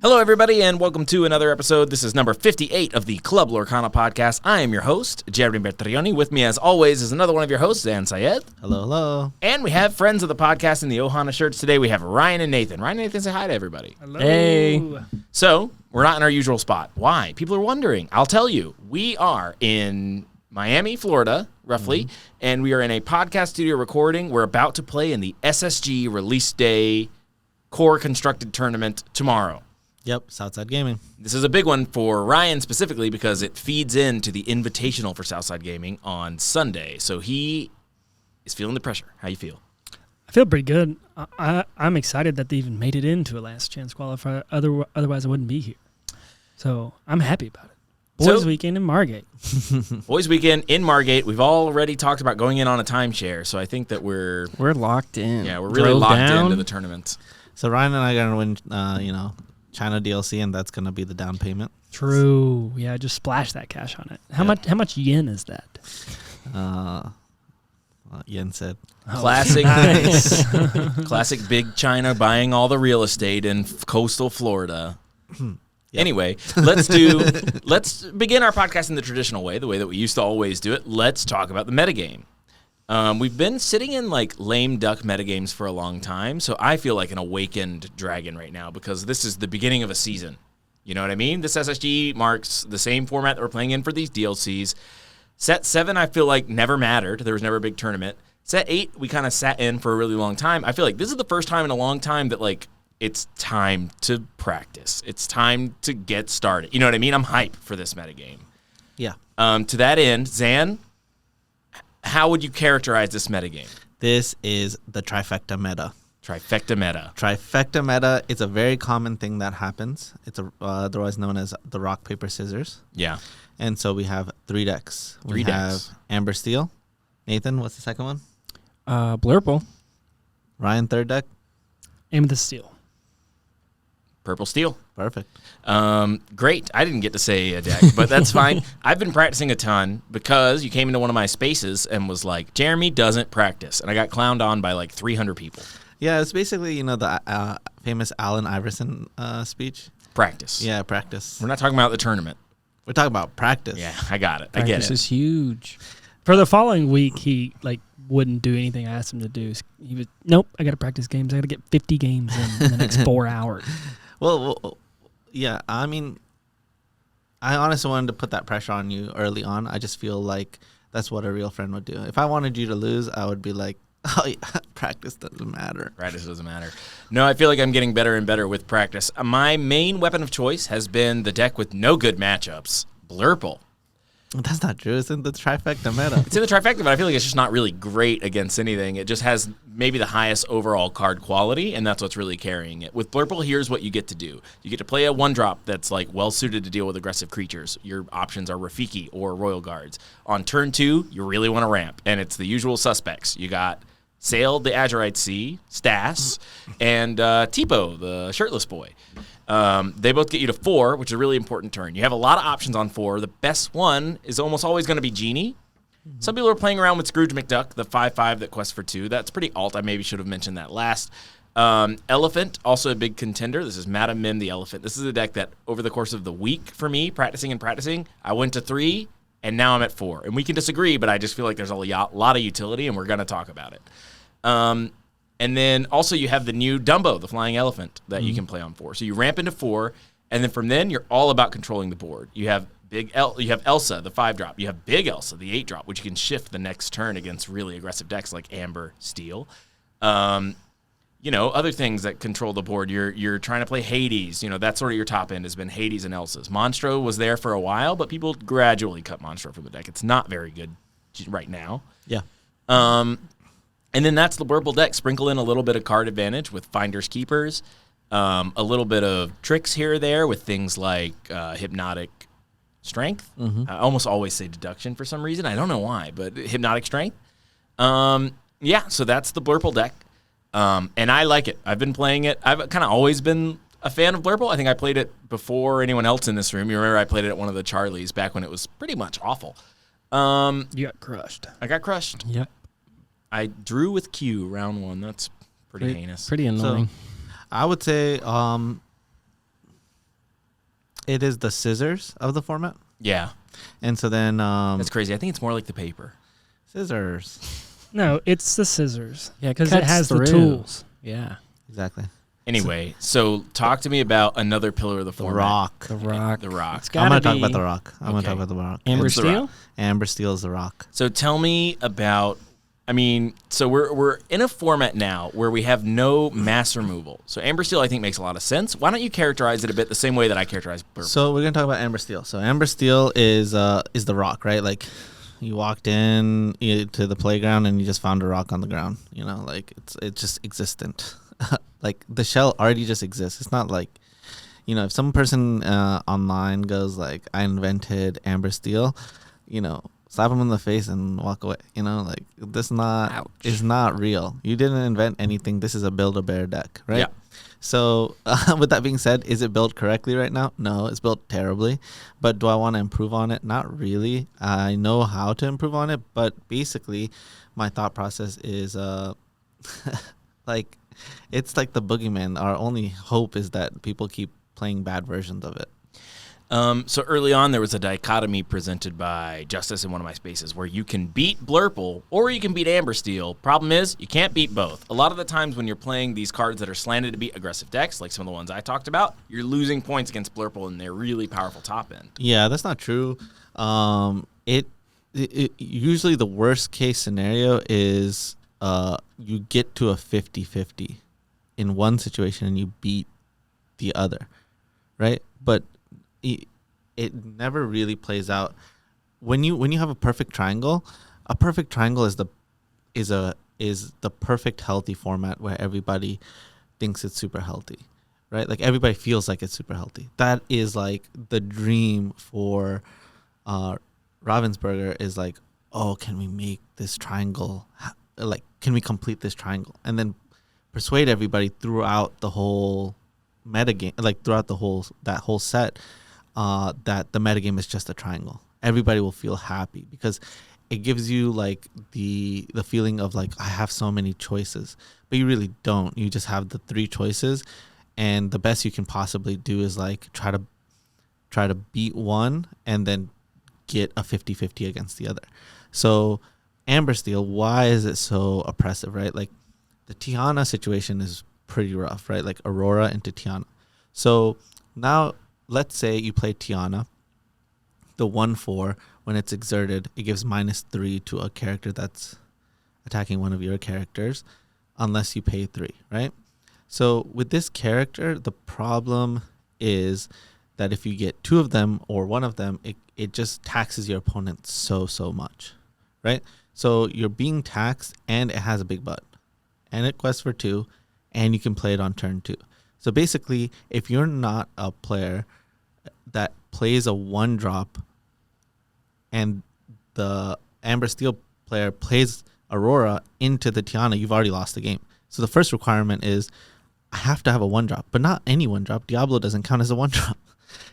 Hello, everybody, and welcome to another episode. This is number 58 of the Club Lorcana podcast. I am your host, Jeremy Bertrioni. With me, as always, is another one of your hosts, Syed. Hello, hello. And we have friends of the podcast in the Ohana shirts today. We have Ryan and Nathan. Ryan and Nathan, say hi to everybody. Hello. Hey. So, we're not in our usual spot. Why? People are wondering. I'll tell you. We are in Miami, Florida, roughly, and we are in a podcast studio recording. We're about to play in the SSG Release Day Core Constructed Tournament tomorrow. Yep, Southside Gaming. This is a big one for Ryan specifically because it feeds into the invitational for Southside Gaming on Sunday. So he is feeling the pressure. How you feel? I feel pretty good. I'm excited that they even made it into a last chance qualifier. Otherwise, I wouldn't be here. So I'm happy about it. Boys Weekend in Margate. Boys Weekend in Margate. We've already talked about going in on a timeshare, so I think that we're locked in. Yeah, we're really locked into the tournament. So Ryan and I are going to win, China DLC, and that's going to be the down payment. True. Yeah, just splash that cash on it. How much yen is that? Yen said. Classic, Nice. classic big China buying all the real estate in coastal Florida. Yep. Anyway, let's begin our podcast in the traditional way, the way that we used to always do it. Let's talk about the metagame. We've been sitting in like lame duck metagames for a long time, so I feel like an awakened dragon right now because this is the beginning of a season. You know what I mean? This SSG marks the same format that we're playing in for these DLCs. Set 7, I feel like, never mattered. There was never a big tournament. Set 8, we kind of sat in for a really long time. I feel like this is the first time in a long time that, like, it's time to practice. It's time to get started. You know what I mean? I'm hype for this metagame. Yeah. To that end, Zan, how would you characterize this metagame? This is the Trifecta meta. Trifecta meta. Trifecta meta is a very common thing that happens. It's otherwise known as the rock, paper, scissors. Yeah. And so we have 3 decks. We have Amber Steel. Nathan, what's the second one? Blurple. Ryan, third deck. Amethyst Steel. Purple Steel. Perfect. Great. I didn't get to say a deck, but that's fine. I've been practicing a ton because you came into one of my spaces and was like, Jeremy doesn't practice. And I got clowned on by like 300 people. Yeah, it's basically, the famous Allen Iverson speech. Practice. Yeah, practice. We're not talking about the tournament. We're talking about practice. Yeah, I got it. I Practice get it. is huge. For the following week, he wouldn't do anything I asked him to do. He was, nope, I got to practice games. I got to get 50 games in the next 4 hours. Well, yeah, I mean, I honestly wanted to put that pressure on you early on. I just feel like that's what a real friend would do. If I wanted you to lose, I would be like, oh, yeah, practice doesn't matter. Practice doesn't matter. No, I feel like I'm getting better and better with practice. My main weapon of choice has been the deck with no good matchups, Blurple. That's not true. It's in the Trifecta meta. It's in the Trifecta, but I feel like it's just not really great against anything. It just has maybe the highest overall card quality, and that's what's really carrying it. With Blurple, here's what you get to do. You get to play a 1-drop that's like well-suited to deal with aggressive creatures. Your options are Rafiki or Royal Guards. On turn 2, you really want to ramp, and it's the usual suspects. You got Sail, the Azurite Sea, Stas, and Tipo, the shirtless boy. They both get you to 4, which is a really important turn. You have a lot of options on 4. The best one is almost always going to be Genie. Some people are playing around with Scrooge McDuck, the 5/5 that quests for 2. That's pretty alt. I maybe should have mentioned that last. Elephant, also a big contender. This is Madam Mim the Elephant. This is a deck that over the course of the week for me, practicing, I went to 3, and now I'm at 4. And we can disagree, but I just feel like there's a lot of utility, and we're going to talk about it. And then also you have the new Dumbo, the flying elephant, that you can play on 4. So you ramp into 4, and then from then you're all about controlling the board. You have you have Elsa, the 5-drop. You have Big Elsa, the 8-drop, which you can shift the next turn against really aggressive decks like Amber, Steel. Other things that control the board. You're trying to play Hades. That's sort of your top end has been Hades and Elsa's. Monstro was there for a while, but people gradually cut Monstro from the deck. It's not very good right now. Yeah. And then that's the Blurple deck. Sprinkle in a little bit of card advantage with Finders Keepers, a little bit of tricks here or there with things like Hypnotic Strength. I almost always say Deduction for some reason. I don't know why, but Hypnotic Strength. So that's the Blurple deck. And I like it. I've been playing it. I've kind of always been a fan of Blurple. I think I played it before anyone else in this room. You remember I played it at one of the Charlies back when it was pretty much awful. You got crushed. I got crushed. Yep. I drew with Q round 1. That's pretty heinous. Pretty annoying. I would say it is the scissors of the format, Yeah, and so then that's crazy. I think it's more like the paper. scissors. No, it's the scissors. Yeah, because it cuts has the through. tools. Yeah. Exactly. Anyway, so talk to me about another pillar of the The format. rock. The rock. The rock. It's I'm gotta gonna talk be about the rock. I'm gonna Okay. talk about the rock. Amber It's the Steel. rock. Amber Steel is the rock. So tell me about. I mean, so we're in a format now where we have no mass removal. So Amber Steel, I think, makes a lot of sense. Why don't you characterize it a bit the same way that I characterize Blurple? So we're gonna talk about Amber Steel. So Amber Steel is the rock, right? Like you walked in to the playground and you just found a rock on the ground. You know, like it's just existent. Like the shell already just exists. It's not like, you know, if some person online goes like, I invented Amber Steel, you know, slap them in the face and walk away. You know, like this is not real. You didn't invent anything. This is a Build-A-Bear deck, right? Yeah. So with that being said, is it built correctly right now? No, it's built terribly. But do I want to improve on it? Not really. I know how to improve on it, but basically my thought process is like it's like the boogeyman. Our only hope is that people keep playing bad versions of it. So early on, there was a dichotomy presented by Justice in one of my spaces where you can beat Blurple or you can beat Amber Steel. Problem is, you can't beat both. A lot of the times when you're playing these cards that are slanted to beat aggressive decks, like some of the ones I talked about, you're losing points against Blurple and their really powerful top end. Yeah, that's not true. It usually the worst case scenario is you get to a 50-50 in one situation and you beat the other, right? But it never really plays out when you have a perfect triangle. A perfect triangle is the perfect healthy format where everybody thinks it's super healthy, right? Like everybody feels like it's super healthy. That is like the dream for Ravensburger is like, oh, can we make this triangle? Like, can we complete this triangle? And then persuade everybody throughout the whole metagame, like throughout that whole set, that the metagame is just a triangle. Everybody will feel happy because it gives you like the feeling of like, I have so many choices, but you really don't. You just have the 3 choices, and the best you can possibly do is like try to beat one and then get a 50-50 against the other. So Amber Steel, why is it so oppressive, right? Like the Tiana situation is pretty rough, right? Like Aurora into Tiana. So now let's say you play Tiana, the 1/4, when it's exerted, it gives -3 to a character that's attacking one of your characters unless you pay 3, right? So with this character, the problem is that if you get 2 of them or 1 of them, it just taxes your opponent so much, right? So you're being taxed, and it has a big butt, and it quests for 2, and you can play it on turn 2. So basically, if you're not a player that plays a 1-drop and the Amber Steel player plays Aurora into the Tiana, you've already lost the game. So the first requirement is I have to have a 1-drop, but not any 1-drop. Diablo doesn't count as a 1-drop.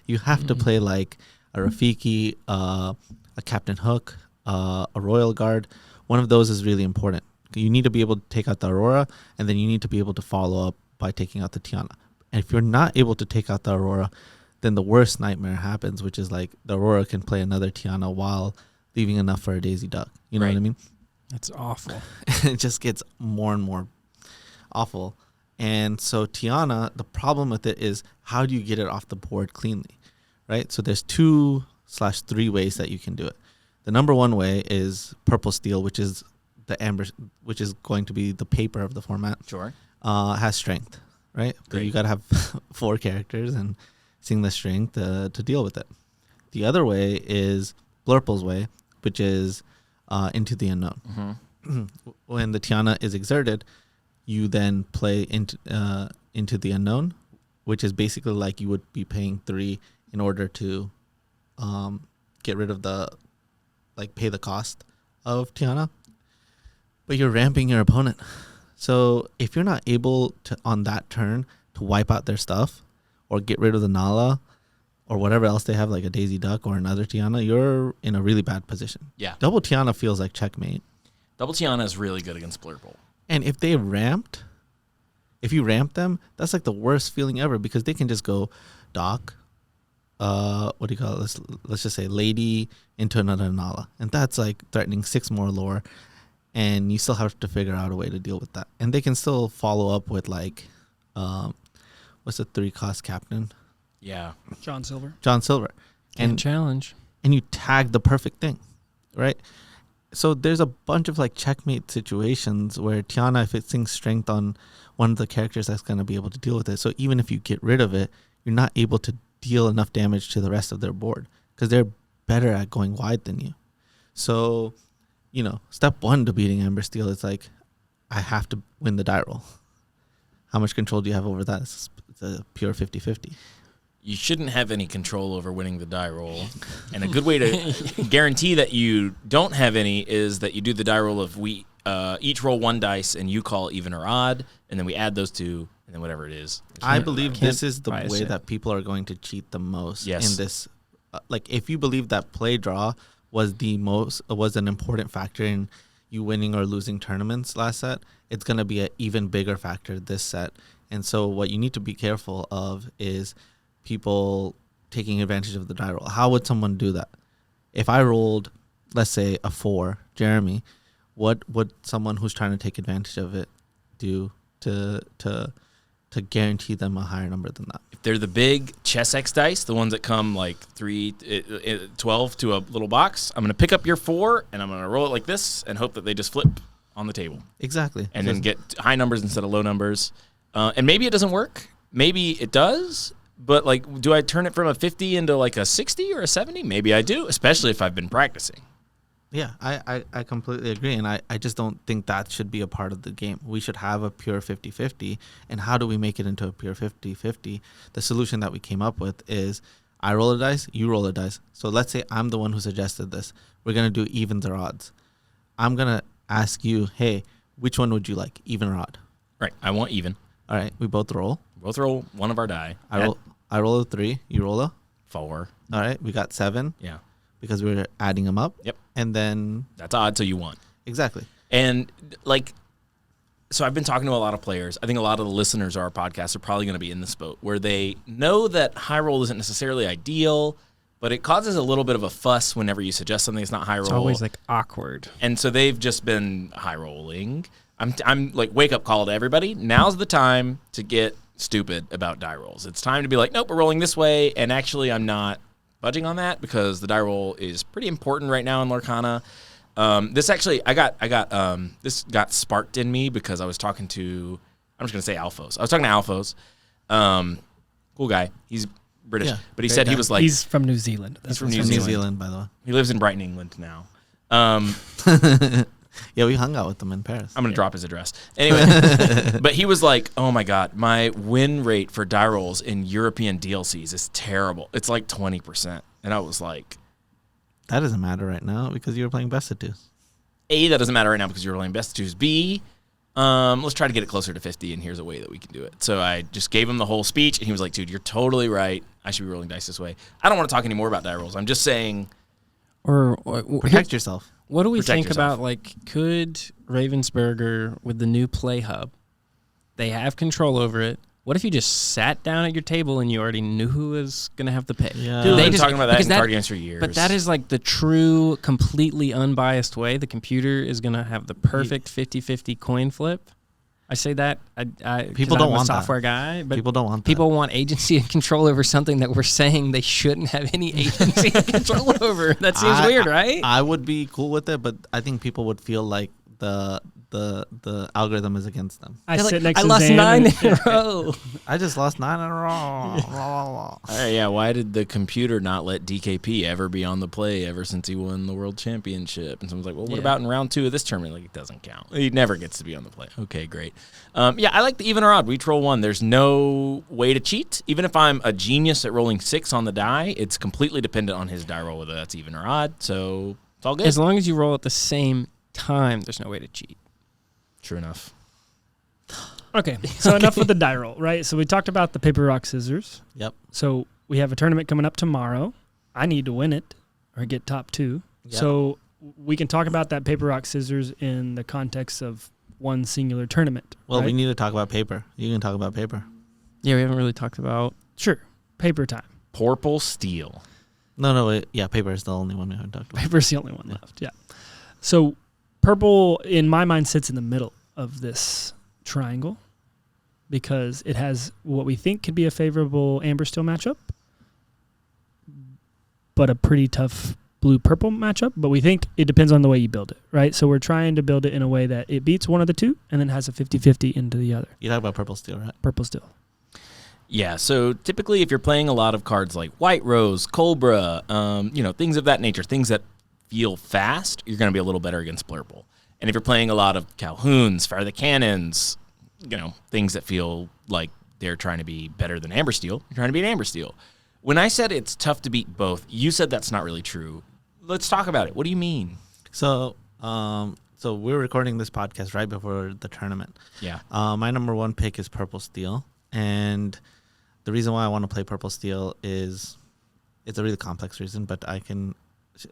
You have to play like a Rafiki, a Captain Hook, a Royal Guard. One of those is really important. You need to be able to take out the Aurora, and then you need to be able to follow up by taking out the Tiana. And if you're not able to take out the Aurora, then the worst nightmare happens, which is like the Aurora can play another Tiana while leaving enough for a Daisy Duck. You know what I mean? That's awful. It just gets more and more awful. And so Tiana, the problem with it is how do you get it off the board cleanly, right? So there's 2/3 ways that you can do it. The number 1 way is Purple Steel, which is the Amber, which is going to be the paper of the format. Sure. Has strength, right? So you got to have 4 characters and seeing the strength to deal with it. The other way is Blurple's way, which is Into the Unknown. Mm-hmm. When the Tiana is exerted, you then play into the Unknown, which is basically like you would be paying 3 in order to get rid of pay the cost of Tiana. But you're ramping your opponent. So if you're not able to, on that turn, to wipe out their stuff or get rid of the Nala or whatever else they have, like a Daisy Duck or another Tiana, you're in a really bad position. Yeah. Double Tiana feels like checkmate. Double Tiana is really good against Blurple. And if you ramp them, that's like the worst feeling ever because they can just go Doc, what do you call it? Let's just say lady into another Nala, and that's like threatening 6 more lore, and you still have to figure out a way to deal with that. And they can still follow up with like, what's the 3-cost captain? Yeah. John Silver. John Silver, And challenge. and you tag the perfect thing, right? So there's a bunch of like checkmate situations where Tiana, if it thinks strength on one of the characters, that's going to be able to deal with it. So even if you get rid of it, you're not able to deal enough damage to the rest of their board because they're better at going wide than you. So, step 1 to beating Ember Steel is like, I have to win the die roll. How much control do you have over that? It's a pure 50-50. You shouldn't have any control over winning the die roll. And a good way to guarantee that you don't have any is that you do the die roll of we each roll 1 dice and you call even or odd, and then we add those 2, and then whatever it is. I believe this is the bias way it. that people are going to cheat the most Yes. in this. Like, if you believe that play draw was an important factor in you winning or losing tournaments last set, it's going to be an even bigger factor this set. And so what you need to be careful of is people taking advantage of the die roll. How would someone do that? If I rolled, let's say, a 4, Jeremy, what would someone who's trying to take advantage of it do to guarantee them a higher number than that? If they're the big chess X dice, the ones that come like 12 to a little box, I'm going to pick up your 4 and I'm going to roll it like this and hope that they just flip on the table. Exactly. And then get high numbers instead of low numbers. And maybe it doesn't work. Maybe it does. But, like, do I turn it from a 50 into, like, a 60 or a 70? Maybe I do, especially if I've been practicing. Yeah, I completely agree, and I just don't think that should be a part of the game. We should have a pure 50-50, and how do we make it into a pure 50-50? The solution that we came up with is I roll a dice, you roll a dice. So let's say I'm the one who suggested this. We're going to do evens or odds. I'm going to ask you, hey, which one would you like, even or odd? Right, I want even. All right, we both roll. Both roll one of our die. I roll a 3, you roll a 4. All right, we got 7 Yeah, because we were adding them up. Yep. And then that's odd, so you want. exactly. And, like, so I've been talking to a lot of players. I think a lot of the listeners of our podcast are probably going to be in this boat where they know that high roll isn't necessarily ideal, but it causes a little bit of a fuss whenever you suggest something that's not high roll. It's always like awkward. And so they've just been high rolling. I'm like, wake up call to everybody. Now's the time to get stupid about die rolls. It's time to be like, nope, we're rolling this way. And actually, I'm not budging on that because the die roll is pretty important right now in Lorcana. This actually, this got sparked in me because I was talking to, I'm just going to say Alphos. I was talking to Alphos. Cool guy. He's British. Yeah, but he great said he guy. was like, He's from New Zealand. He's from From New New Zealand. Zealand, by the way. He lives in Brighton, England now. Yeah, we hung out with them in Paris. I'm going to drop his address. Anyway, but he was like, oh my God, my win rate for die rolls in European DLCs is terrible. It's like 20%. And I was like, That doesn't matter right now because you were playing best of two. A, that doesn't matter right now because you're playing best of twos. B, let's try to get it closer to 50, and here's a way that we can do it. So I just gave him the whole speech, and he was like, dude, you're totally right. I should be rolling dice this way. I don't want to talk anymore about die rolls. I'm just saying, Or Protect yourself. what do we Protect think yourself. about, like, could Ravensburger, with the new Play Hub, they have control over it. What if you just sat down at your table and you already knew who was going to have the pay? Yeah. dude, They we've been just- talking about that because in that- card games for years. But that is like the true, completely unbiased way. The computer is going to have the perfect 50-50 coin flip. I say that. People don't I'm want a that. software guy, but People don't want that. people want agency and control over something that we're saying they shouldn't have any agency and control over. That seems weird, right? I would be cool with it, but I think people would feel like the algorithm is against them. I They're sit like, next I to lost Zan 9 and- in a row. I just lost 9 in a row. Yeah, why did the computer not let DKP ever be on the play ever since he won the world championship? And someone's like, well, what Yeah. about in round 2 of this tournament? Like, it doesn't count. He never gets to be on the play. Okay, great. Yeah, I like the even or odd. We roll 1. There's no way to cheat. Even if I'm a genius at rolling 6 on the die, it's completely dependent on his die roll, whether that's even or odd. So it's all good. As long as you roll at the same time, there's no way to cheat. True enough. Okay, so enough with the die roll, right? So we talked about the paper, rock, scissors. Yep. So we have a tournament coming up tomorrow. I need to win it or get top 2. Yep. So we can talk about that paper, rock, scissors in the context of one singular tournament. Well, right? we need to talk about paper. You can talk about paper. Yeah, we haven't really talked about. Sure, paper time. Purple Steel. No, wait. Yeah, paper is the only one we haven't talked about. Paper's the only one left. Yeah. So purple, in my mind, sits in the middle of this triangle because it has what we think could be a favorable amber steel matchup, but a pretty tough blue-purple matchup. But we think it depends on the way you build it, right? So we're trying to build it in a way that it beats one of the two and then has a 50-50 into the other. You talk about purple steel, right? Purple steel. Yeah, so typically if you're playing a lot of cards like White Rose, Cobra, things of that nature, things that feel fast, you're going to be a little better against Blurple. And if you're playing a lot of Calhouns, Fire the Cannons, things that feel like they're trying to be better than Amber Steel, you're trying to beat Amber Steel. When I said it's tough to beat both, you said that's not really true. Let's talk about it. What do you mean? So we're recording this podcast right before the tournament. Yeah. My number one pick is Purple Steel, and the reason why I want to play Purple Steel is it's a really complex reason, but I can.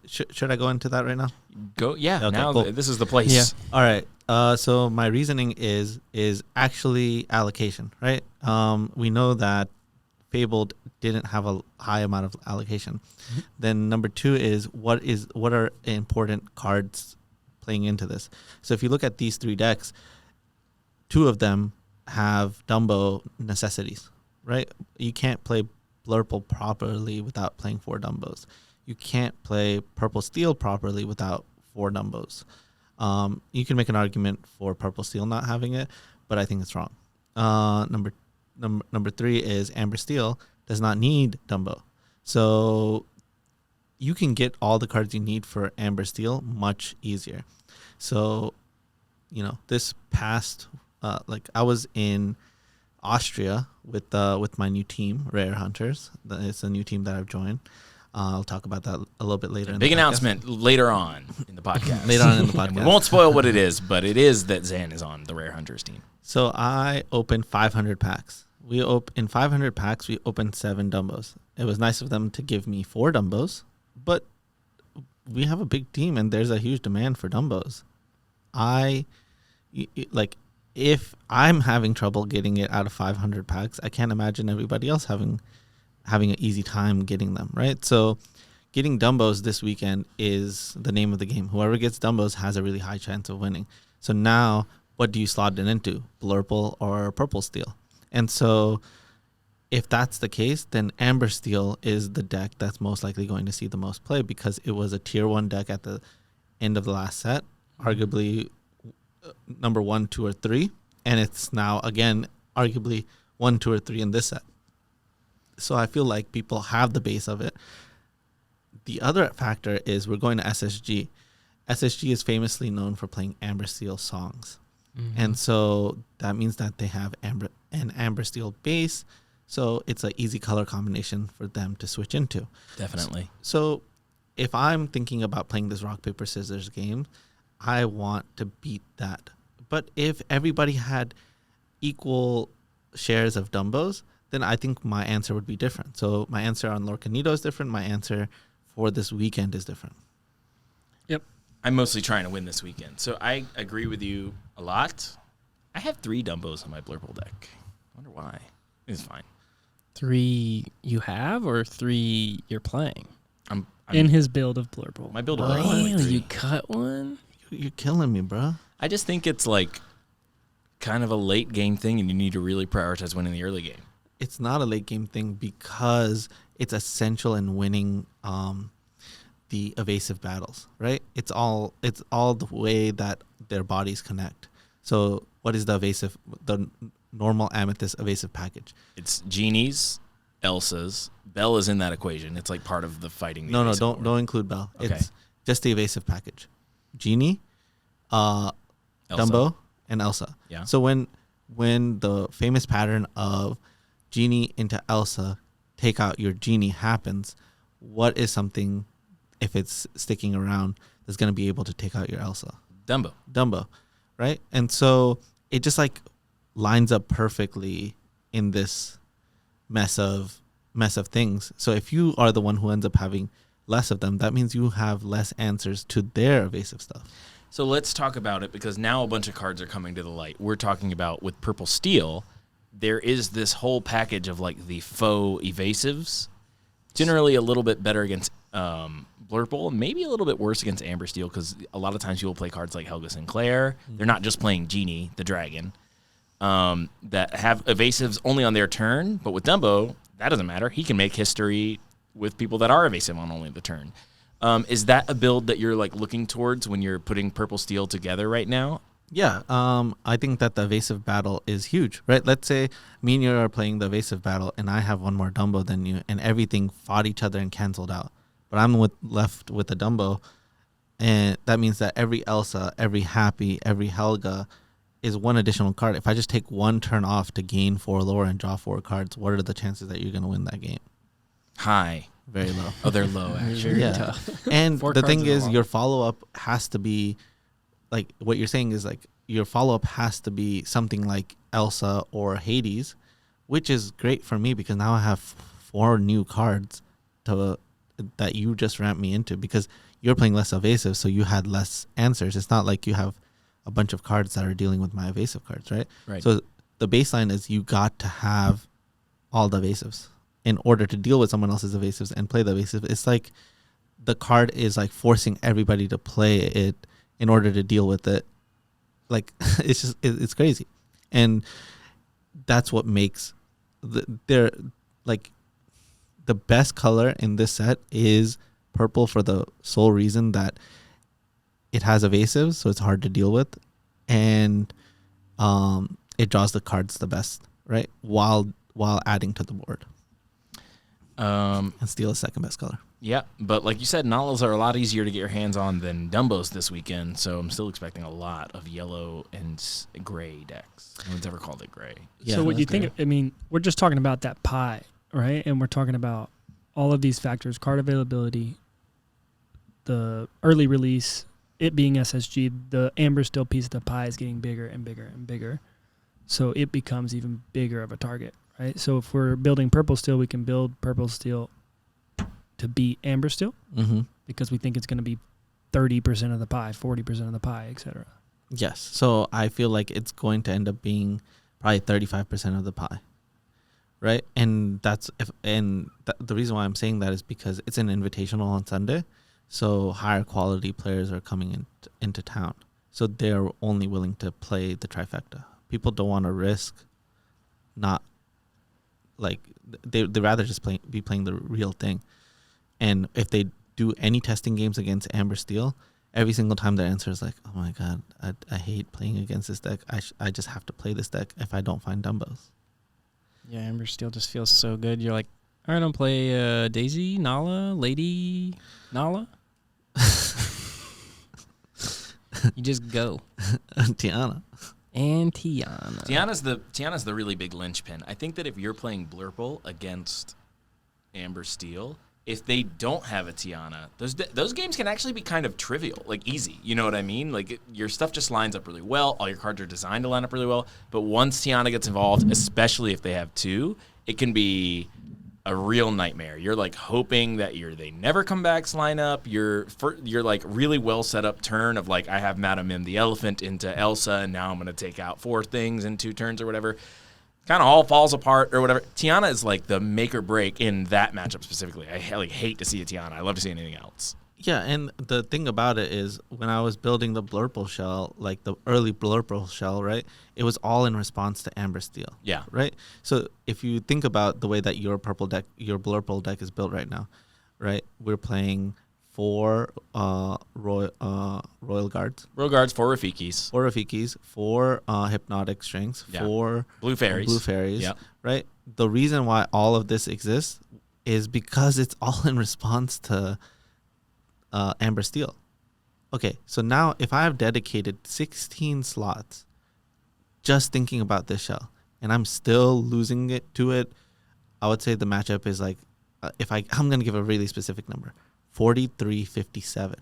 Should I go into that right now? Go. Yeah. Okay, now cool. This is the place. Yeah. All right. So my reasoning is actually allocation, right? We know that Fabled didn't have a high amount of allocation. Mm-hmm. Then number two is what are important cards playing into this. So if you look at these three decks, two of them have Dumbo necessities, right? You can't play Blurple properly without playing 4 Dumbos. You can't play Purple Steel properly without 4 Dumbos. You can make an argument for Purple Steel not having it, but I think it's wrong. Number 3 is Amber Steel does not need Dumbo. So you can get all the cards you need for Amber Steel much easier. So, this past, I was in Austria with my new team, Rare Hunters. It's a new team that I've joined. I'll talk about that a little bit later. Big announcement later on in the podcast. Later on in the podcast. And we won't spoil what it is, but it is that Zan is on the Rare Hunters team. So I opened 500 packs. In 500 packs, we opened 7 Dumbos. It was nice of them to give me 4 Dumbos, but we have a big team and there's a huge demand for Dumbos. If I'm having trouble getting it out of 500 packs, I can't imagine everybody else having an easy time getting them, right? So getting Dumbos this weekend is the name of the game. Whoever gets Dumbos has a really high chance of winning. So now, what do you slot it into? Blurple or Purple Steel? And so if that's the case, then Amber Steel is the deck that's most likely going to see the most play because it was a tier 1 deck at the end of the last set, arguably number 1, 2, or 3. And it's now, again, arguably 1, 2, or 3 in this set. So I feel like people have the base of it. The other factor is we're going to SSG. SSG is famously known for playing Amber Steel songs. Mm-hmm. And so that means that they have an Amber Steel base. So it's an easy color combination for them to switch into. Definitely. So if I'm thinking about playing this rock, paper, scissors game, I want to beat that. But if everybody had equal shares of Dumbos, then I think my answer would be different. So my answer on Lorcanito is different. My answer for this weekend is different. Yep. I'm mostly trying to win this weekend. So I agree with you a lot. I have 3 Dumbos on my Blurple deck. I wonder why. It's fine. 3 you have or 3 you're playing? I'm in his build of Blurple. My build of Really? You cut one? You're killing me, bro. I just think it's like kind of a late game thing and you need to really prioritize winning the early game. It's not a late game thing because it's essential in winning the evasive battles, right? It's all the way that their bodies connect. So what is the normal Amethyst evasive package? It's Genie's, Elsa's. Belle is in that equation. It's like part of the fighting. No, don't include Belle. Okay. It's just the evasive package. Genie, Elsa. Dumbo, and Elsa. Yeah. So when the famous pattern of Genie into Elsa, take out your Genie happens, what is something, if it's sticking around, that's going to be able to take out your Elsa? Dumbo, right? And so it just like lines up perfectly in this mess of things. So if you are the one who ends up having less of them, that means you have less answers to their evasive stuff. So let's talk about it because now a bunch of cards are coming to the light. We're talking about with Purple Steel, there is this whole package of like the faux evasives Generally a little bit better against Blurple, maybe a little bit worse against Amber Steel because a lot of times people play cards like Helga Sinclair. They're not just playing Genie, the dragon, that have evasives only on their turn. But with Dumbo, that doesn't matter. He can make history with people that are evasive on only the turn. Is that a build that you're like looking towards when you're putting Purple Steel together right now? Yeah, I think that the evasive battle is huge, right? Let's say me and you are playing the evasive battle, and I have one more Dumbo than you, and everything fought each other and canceled out. But I'm left with a Dumbo, and that means that every Elsa, every Happy, every Helga is one additional card. If I just take one turn off to gain 4 lore and draw 4 cards, what are the chances that you're going to win that game? High. Very low. Oh, they're low, actually. Very tough. And 4 the cards thing in a is, lot. your follow-up has to be, like, what you're saying is, like, your follow-up has to be something like Elsa or Hades, which is great for me because now I have 4 new cards that you just ramped me into because you're playing less evasive, so you had less answers. It's not like you have a bunch of cards that are dealing with my evasive cards, right? Right. So the baseline is you got to have all the evasives in order to deal with someone else's evasives and play the evasive. It's like the card is like forcing everybody to play it in order to deal with it. Like it's crazy, and that's what makes the best color in this set is purple for the sole reason that it has evasives, so it's hard to deal with, and it draws the cards the best, right? While adding to the board. And steel is second best color. Yeah, but like you said, Nalas are a lot easier to get your hands on than Dumbos this weekend, so I'm still expecting a lot of yellow and gray decks. No one's ever called it gray. Yeah, So what do you that's think? I mean, we're just talking about that pie, right? And we're talking about all of these factors: card availability, the early release, it being SSG, the Amber Steel piece of the pie is getting bigger and bigger and bigger, so it becomes even bigger of a target, right? So if we're building Purple Steel, we can build Purple Steel to beat Amber Steel because we think it's going to be 30% of the pie, 40% of the pie, etc. Yes. So I feel like it's going to end up being probably 35% of the pie. Right? And the reason why I'm saying that is because it's an invitational on Sunday. So higher quality players are coming into town. So they're only willing to play the trifecta. People don't want to risk not like they'd rather just be playing the real thing. And if they do any testing games against Amber Steel, every single time their answer is like, oh my God, I hate playing against this deck. I just have to play this deck if I don't find Dumbos. Yeah, Amber Steel just feels so good. You're like, all right, I'll play Daisy, Nala, Lady, Nala. You just go. Tiana. And Tiana. Tiana's the really big linchpin. I think that if you're playing Blurple against Amber Steel, if they don't have a Tiana, those games can actually be kind of trivial, like easy. You know what I mean? Like your stuff just lines up really well. All your cards are designed to line up really well. But once Tiana gets involved, especially if they have 2, it can be a real nightmare. You're like hoping that they never come back's line up. You're like really well set up turn of like I have Madame Mim the elephant into Elsa, and now I'm gonna take out 4 things in 2 turns or whatever. Kind of all falls apart or whatever. Tiana is like the make or break in that matchup specifically. I like hate to see a Tiana. I love to see anything else. Yeah, and the thing about it is when I was building the Blurple shell, like the early Blurple shell, right, it was all in response to Amber Steel. Yeah. Right? So if you think about the way that your Blurple deck is built right now, right, we're playing 4 Royal Guards. Royal Guards, 4 Rafikis. 4 Rafikis, 4 Hypnotic Strings, Yeah. 4 Blue Fairies. Yep. Right? The reason why all of this exists is because it's all in response to Amber Steel. Okay, so now if I have dedicated 16 slots just thinking about this shell, and I'm still losing it to it, I would say the matchup is like, I'm going to give a really specific number, 43-57.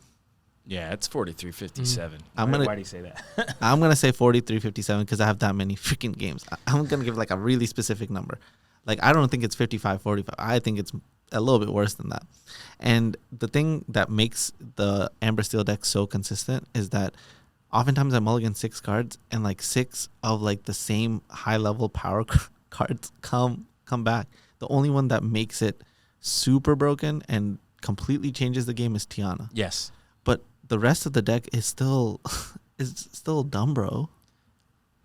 Yeah, it's 43-57. Why do you say that? I'm going to say 43-57 because I have that many freaking games. I'm going to give like a really specific number. Like, I don't think it's 55-45. I think it's a little bit worse than that. And the thing that makes the Amber Steel deck so consistent is that oftentimes I mulligan 6 cards and like 6 of like the same high level power cards come back. The only one that makes it super broken and completely changes the game is Tiana. Yes. But the rest of the deck is still Dumbo.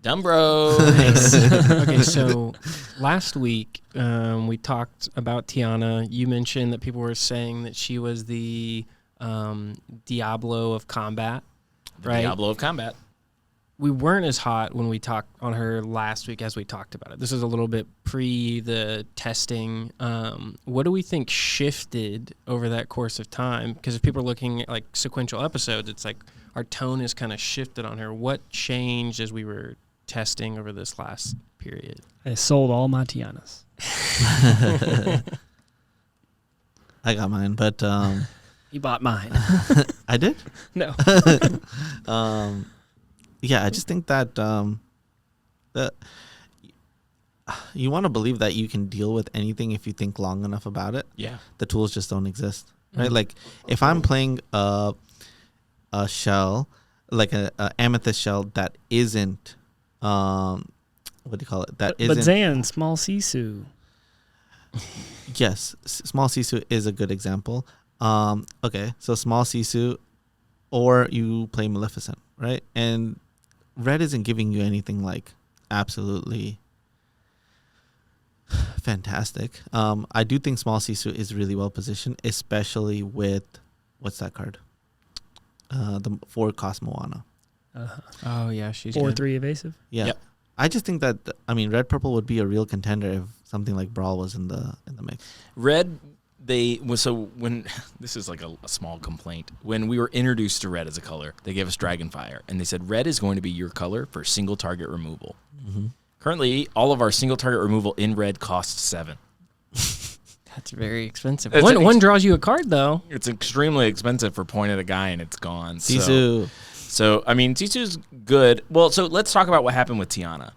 Dumbo. Okay, so last week we talked about Tiana. You mentioned that people were saying that she was the Diablo of combat, right? Diablo of combat. We weren't as hot when we talked on her last week as we talked about it. This is a little bit pre the testing. What do we think shifted over that course of time? Because if people are looking at like sequential episodes, it's like our tone has kind of shifted on her. What changed as we were testing over this last period? I sold all my Tianas. I got mine, but You bought mine. I did. No. Yeah, I just think that that you want to believe that you can deal with anything if you think long enough about it. Yeah. The tools just don't exist, right? Like if I'm playing a shell, like a amethyst shell that isn't, what do you call it? That But isn't. Zan, small Sisu. Yes, small Sisu is a good example. Okay, so small Sisu, or you play Maleficent, right? And red isn't giving you anything like absolutely fantastic. I do think small Sisu is really well positioned, especially with what's that card? The 4-cost Moana. Oh yeah, she's 4/3 evasive. Yeah, Yep. I just think that red purple would be a real contender if something like Brawl was in the mix. Red, when this is like a small complaint. When we were introduced to red as a color, they gave us Dragonfire, and they said red is going to be your color for single target removal. Mm-hmm. Currently, all of our single target removal in red costs 7. That's very expensive. It's One draws you a card though. It's extremely expensive for point at a guy, and it's gone. Sisu. So I mean, Sisu's good. Well, so let's talk about what happened with Tiana.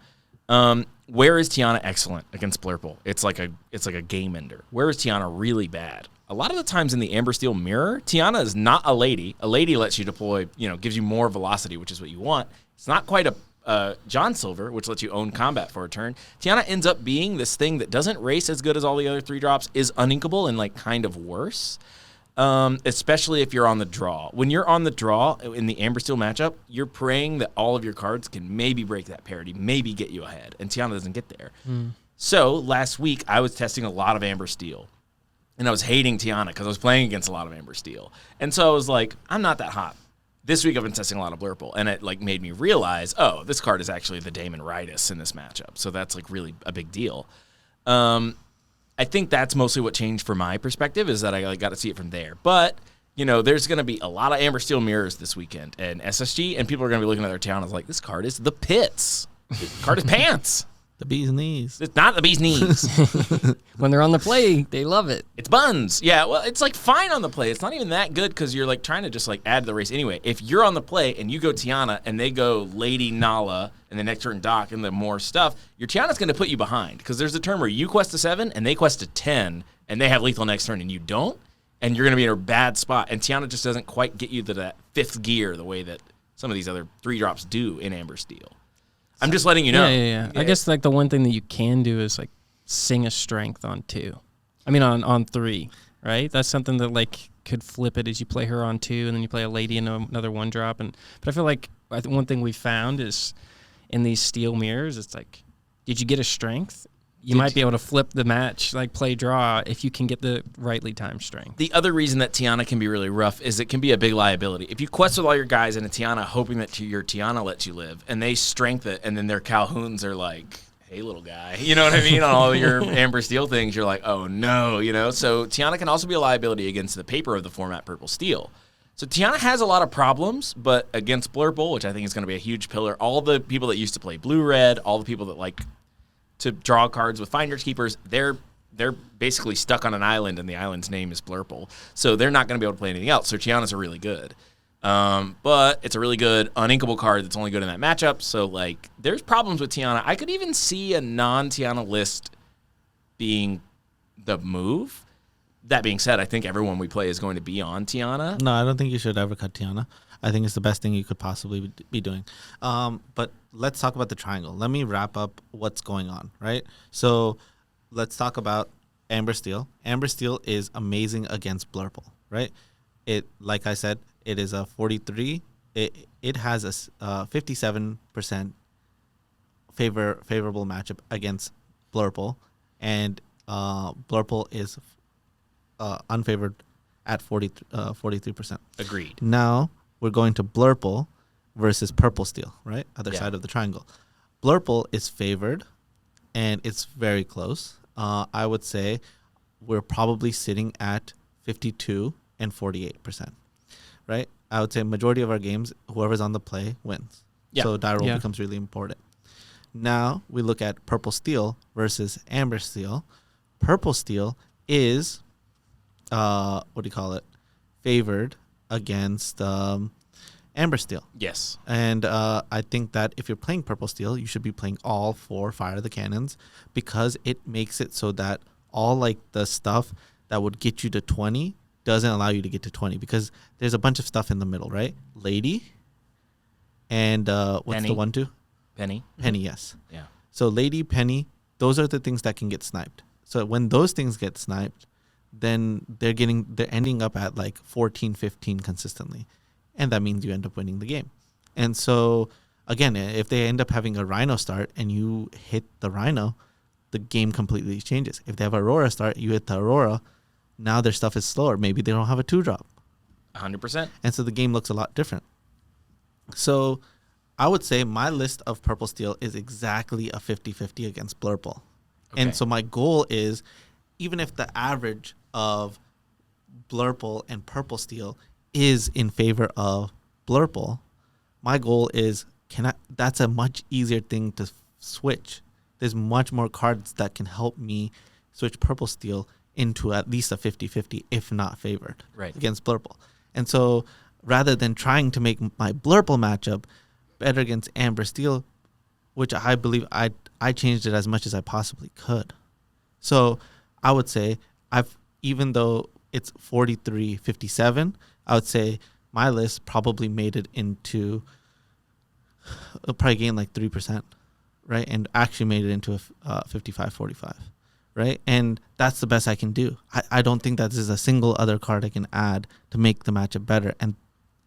Where is Tiana excellent against Blurple? It's like a game ender. Where is Tiana really bad? A lot of the times in the Amber Steel mirror, Tiana is not a lady. A lady lets you deploy, gives you more velocity, which is what you want. It's not quite a John Silver, which lets you own combat for a turn. Tiana ends up being this thing that doesn't race as good as all the other 3-drops, is uninkable and like kind of worse. Especially if you're on the draw. When you're on the draw in the Amber Steel matchup, you're praying that all of your cards can maybe break that parity, maybe get you ahead, and Tiana doesn't get there. So last week, I was testing a lot of Amber Steel, and I was hating Tiana because I was playing against a lot of Amber Steel. And so I was like, I'm not that hot. This week I've been testing a lot of Blurple, and it like made me realize, oh, this card is actually the Daemon Ritus in this matchup. So that's like really a big deal. I think that's mostly what changed from my perspective, is that I got to see it from there. But, there's going to be a lot of Amber Steel mirrors this weekend and SSG, and people are going to be looking at their town as like, this card is the pits. This card is pants. The bee's knees. It's not the bee's knees. When they're on the play, they love it. It's buns. Yeah, well, it's like fine on the play. It's not even that good because you're like trying to just like add to the race anyway. If you're on the play and you go Tiana and they go Lady Nala and the next turn Doc and the more stuff, your Tiana's going to put you behind because there's a turn where you quest a 7 and they quest a 10 and they have lethal next turn and you don't, and you're going to be in a bad spot. And Tiana just doesn't quite get you to that 5th gear the way that some of these other 3-drops do in Amber Steel. I'm just letting you know. Yeah. I guess like the one thing that you can do is like sing a strength on 2. I mean on 3, right? That's something that like could flip it as you play her on 2 and then you play a lady in another 1-drop. But I feel like one thing we found is in these steel mirrors, it's like, did you get a strength? You might be able to flip the match, like play draw, if you can get the rightly timed strength. The other reason that Tiana can be really rough is it can be a big liability. If you quest with all your guys in a Tiana hoping that your Tiana lets you live, and they strength it, and then their Calhouns are like, hey, little guy. You know what I mean? On all your Amber Steel things, you're like, oh, no, So Tiana can also be a liability against the paper of the format Purple Steel. So Tiana has a lot of problems, but against Blurple, which I think is going to be a huge pillar, all the people that used to play blue-red, all the people that like to draw cards with Finders Keepers, they're basically stuck on an island, and the island's name is Blurple. So they're not going to be able to play anything else. So Tiana's are really good. But it's a really good uninkable card that's only good in that matchup. So, like, there's problems with Tiana. I could even see a non-Tiana list being the move. That being said, I think everyone we play is going to be on Tiana. No, I don't think you should ever cut Tiana. I think it's the best thing you could possibly be doing. But let's talk about the triangle. Let me wrap up what's going on, right? So let's talk about Amber Steel. Amber Steel is amazing against Blurple, right? It, like I said, it is a 43. It has a 57% favorable matchup against Blurple, and Blurple is unfavored at 43%. Agreed. Now we're going to Blurple versus Purple Steel, right? Other side of the triangle. Blurple is favored, and it's very close. I would say we're probably sitting at 52 and 48%, right? I would say majority of our games, whoever's on the play wins. Yeah. So die roll becomes really important. Now we look at Purple Steel versus Amber Steel. Purple Steel is, favored against Amber Steel. Yes. And I think that if you're playing Purple Steel, you should be playing all 4 Fire the Cannons, because it makes it so that all like the stuff that would get you to 20 doesn't allow you to get to 20, because there's a bunch of stuff in the middle, right? Lady and what's Penny. the one two? Penny. Penny, yes. Yeah. So Lady, Penny, those are the things that can get sniped. So when those things get sniped, then they're ending up at like 14, 15 consistently. And that means you end up winning the game. And so, again, if they end up having a Rhino start and you hit the Rhino, the game completely changes. If they have Aurora start, you hit the Aurora, now their stuff is slower. Maybe they don't have a 2-drop. 100%. And so the game looks a lot different. So I would say my list of Purple Steel is exactly a 50-50 against Blurple. Okay. And so my goal is, even if the average of Blurple and Purple Steel is in favor of Blurple, my goal is, that's a much easier thing to switch. There's much more cards that can help me switch Purple Steel into at least a 50-50, if not favored, against Blurple. And so rather than trying to make my Blurple matchup better against Amber Steel, which I believe I changed it as much as I possibly could. So I would say even though it's 43-57, I would say my list probably made it into, probably gained like 3%, right? And actually made it into a 55-45, right? And that's the best I can do. I don't think that there's a single other card I can add to make the matchup better. And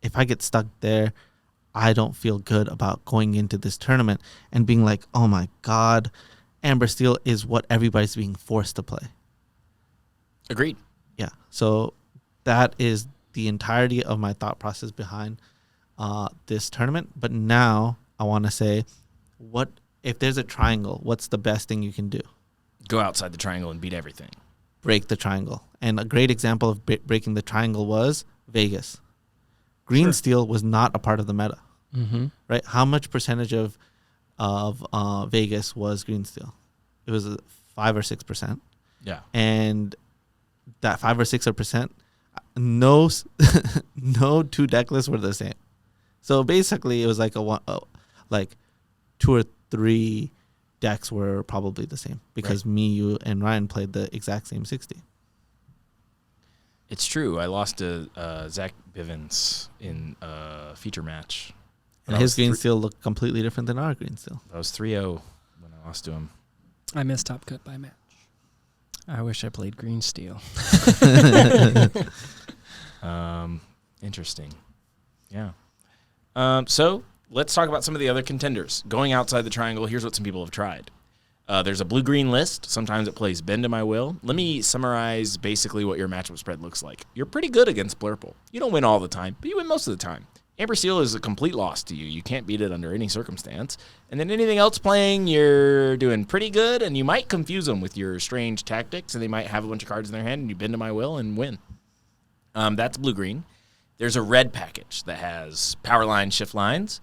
if I get stuck there, I don't feel good about going into this tournament and being like, oh my God, Amber Steel is what everybody's being forced to play. Agreed. Yeah. So that is the entirety of my thought process behind this tournament. But now I want to say, what if there's a triangle, what's the best thing you can do? Go outside the triangle and beat everything. Break the triangle. And a great example of breaking the triangle was Vegas. Green Steel was not a part of the meta, right? How much percentage of Vegas was Green Steel? It was 5 or 6%. Yeah. And that 5 or 6%, no 2 deck lists were the same. So basically, it was like like 2 or 3 decks were probably the same, because me, you, and Ryan played the exact same 60. It's true. I lost to Zach Bivens in a feature match. And his Green Steel looked completely different than our Green Steel. I was 3-0 when I lost to him. I missed top cut by match. I wish I played Green Steel. Interesting. Yeah. So let's talk about some of the other contenders. Going outside the triangle, here's what some people have tried. There's a blue-green list. Sometimes it plays Bend to My Will. Let me summarize basically what your matchup spread looks like. You're pretty good against Blurple. You don't win all the time, but you win most of the time. Amber Steel is a complete loss to you. You can't beat it under any circumstance. And then anything else playing, you're doing pretty good, and you might confuse them with your strange tactics, and they might have a bunch of cards in their hand, and you Bend to My Will and win. That's blue-green. There's a red package that has power line, shift lines.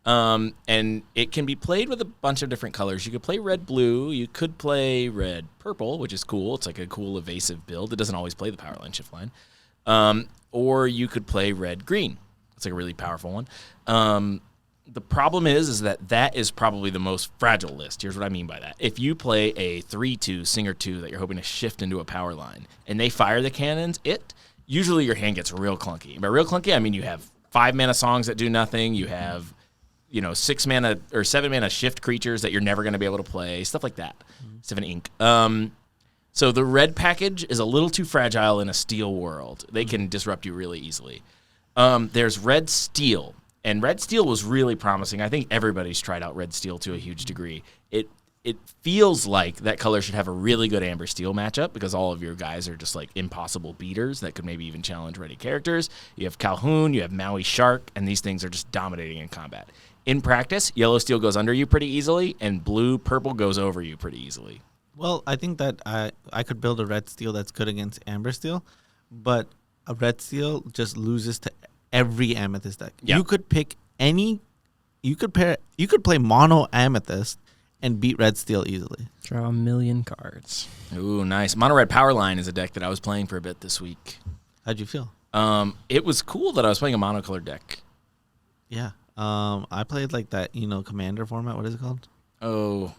And it can be played with a bunch of different colors. You could play red-blue. You could play red-purple, which is cool. It's like a cool evasive build. It doesn't always play the power line, shift line. Or you could play red-green. It's like a really powerful one. The problem is that is probably the most fragile list. Here's what I mean by that. If you play a 3-2 Singer 2 that you're hoping to shift into a power line, and they fire the cannons, usually your hand gets real clunky. And by real clunky, I mean you have 5-mana songs that do nothing. You have 6-mana or 7-mana shift creatures that you're never going to be able to play, stuff like that. 7 ink. So the red package is a little too fragile in a steel world. They can disrupt you really easily. There's red steel, and red steel was really promising. I think everybody's tried out red steel to a huge degree. It feels like that color should have a really good amber steel matchup because all of your guys are just like impossible beaters that could maybe even challenge ready characters. You have Calhoun, you have Maui Shark, and these things are just dominating in combat. In practice, yellow steel goes under you pretty easily, and purple goes over you pretty easily. Well, I think that I could build a red steel that's good against amber steel, but a red steel just loses to every amethyst deck. Yeah. You could pick any. You could play mono amethyst and beat red steel easily. Draw 1 million cards. Ooh, nice. Mono Red Powerline is a deck that I was playing for a bit this week. How'd you feel? It was cool that I was playing a monocolored deck. Yeah. I played like that, commander format. What is it called? Oh.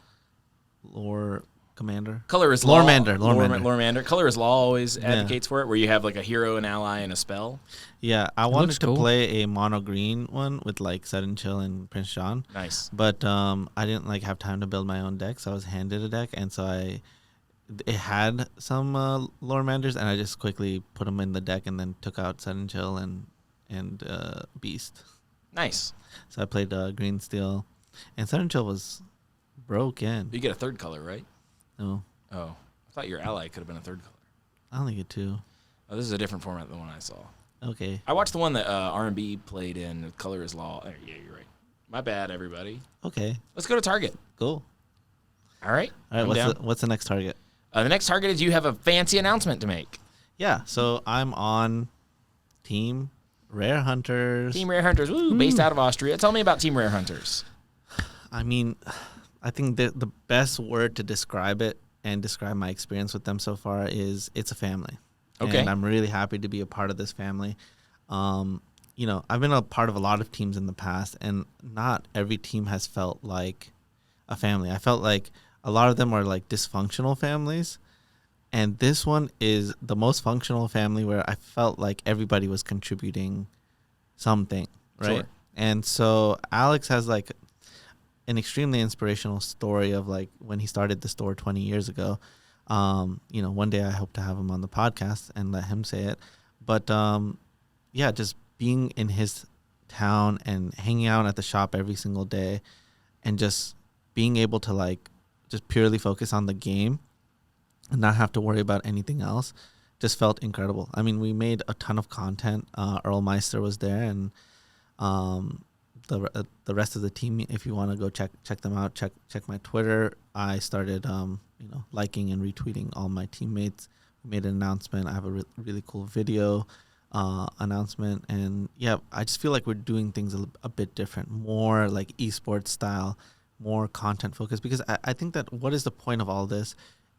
Lore Commander. Color is Law. Loremander. Color is Law always advocates for it, where you have like a hero, an ally, and a spell. Yeah, I wanted to cool. play a mono green one with like Sudden Chill and Prince John. Nice. But I didn't have time to build my own deck, so I was handed a deck, and so it had some Loremanders, and I just quickly put them in the deck, and then took out Sudden Chill and Beast. Nice. So I played Green Steel, and Sudden Chill was broken. You get a third color, right? No, Oh, I thought your ally could have been a third color. I only get 2. Oh, this is a different format than the one I saw. Okay. I watched the one that R&B played in. Color is Law. Oh, yeah, you're right. My bad, everybody. Okay. Let's go to Target. Cool. All right. All right. What's the next target? The next target is you have a fancy announcement to make. Yeah. So I'm on Team Rare Hunters. Team Rare Hunters, based out of Austria. Tell me about Team Rare Hunters. I mean, I think the best word to describe it and describe my experience with them so far is it's a family. Okay. And I'm really happy to be a part of this family. I've been a part of a lot of teams in the past, and not every team has felt like a family. I felt like a lot of them are like dysfunctional families, and this one is the most functional family where I felt like everybody was contributing something, right? Sure. And so Alex has like an extremely inspirational story of like when he started the store 20 years ago. One day I hope to have him on the podcast and let him say it. But just being in his town and hanging out at the shop every single day and just being able to like just purely focus on the game and not have to worry about anything else just felt incredible. I mean, we made a ton of content. Earl Meister was there, and the rest of the team, if you want to go check them out, check my Twitter. I started liking and retweeting all my teammates. We made an announcement. I have a really cool video announcement, and I just feel like we're doing things a bit different, more like esports style, more content focused, because I think that what is the point of all this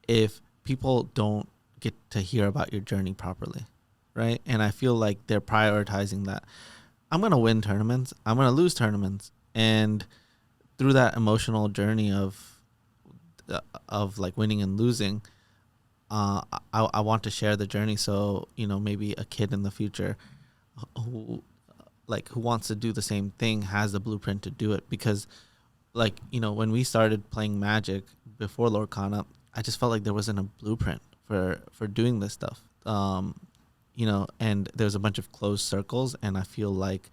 if people don't get to hear about your journey properly, right? And I feel like they're prioritizing that. I'm going to win tournaments. I'm going to lose tournaments. And through that emotional journey of like winning and losing, I want to share the journey. So, maybe a kid in the future who wants to do the same thing has the blueprint to do it. Because when we started playing Magic before Lorcana, I just felt like there wasn't a blueprint for doing this stuff. And there's a bunch of closed circles, and I feel like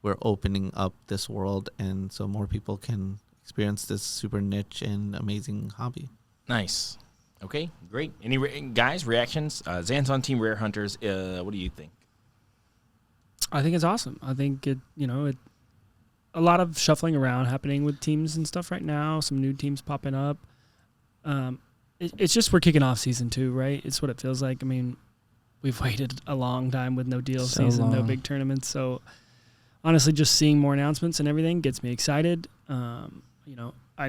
we're opening up this world, and so more people can experience this super niche and amazing hobby. Nice. Okay, great. Any guys, reactions? Zan's on Team Rare Hunters. What do you think? I think it's awesome. I think a lot of shuffling around happening with teams and stuff right now. Some new teams popping up. It's just we're kicking off season 2, right? It's what it feels like. I mean, we've waited a long time with no deal season, no big tournaments. So honestly, just seeing more announcements and everything gets me excited. I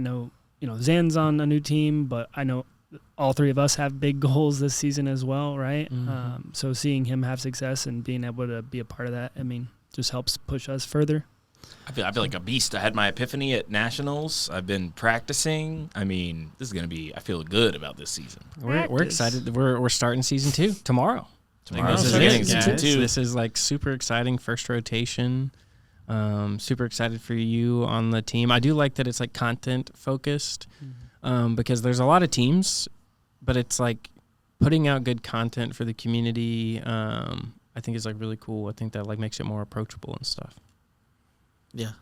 know, Zan's on a new team, but I know all 3 of us have big goals this season as well, right? Mm-hmm. So seeing him have success and being able to be a part of that, just helps push us further. I feel like a beast. I had my epiphany at Nationals. I've been practicing. This is going to be, I feel good about this season. We're excited. We're starting season 2 tomorrow. This is it, season guys. 2. This is like super exciting first rotation. Super excited for you on the team. I do like that it's like content focused, because there's a lot of teams, but it's like putting out good content for the community, I think is like really cool. I think that like makes it more approachable and stuff. Yeah,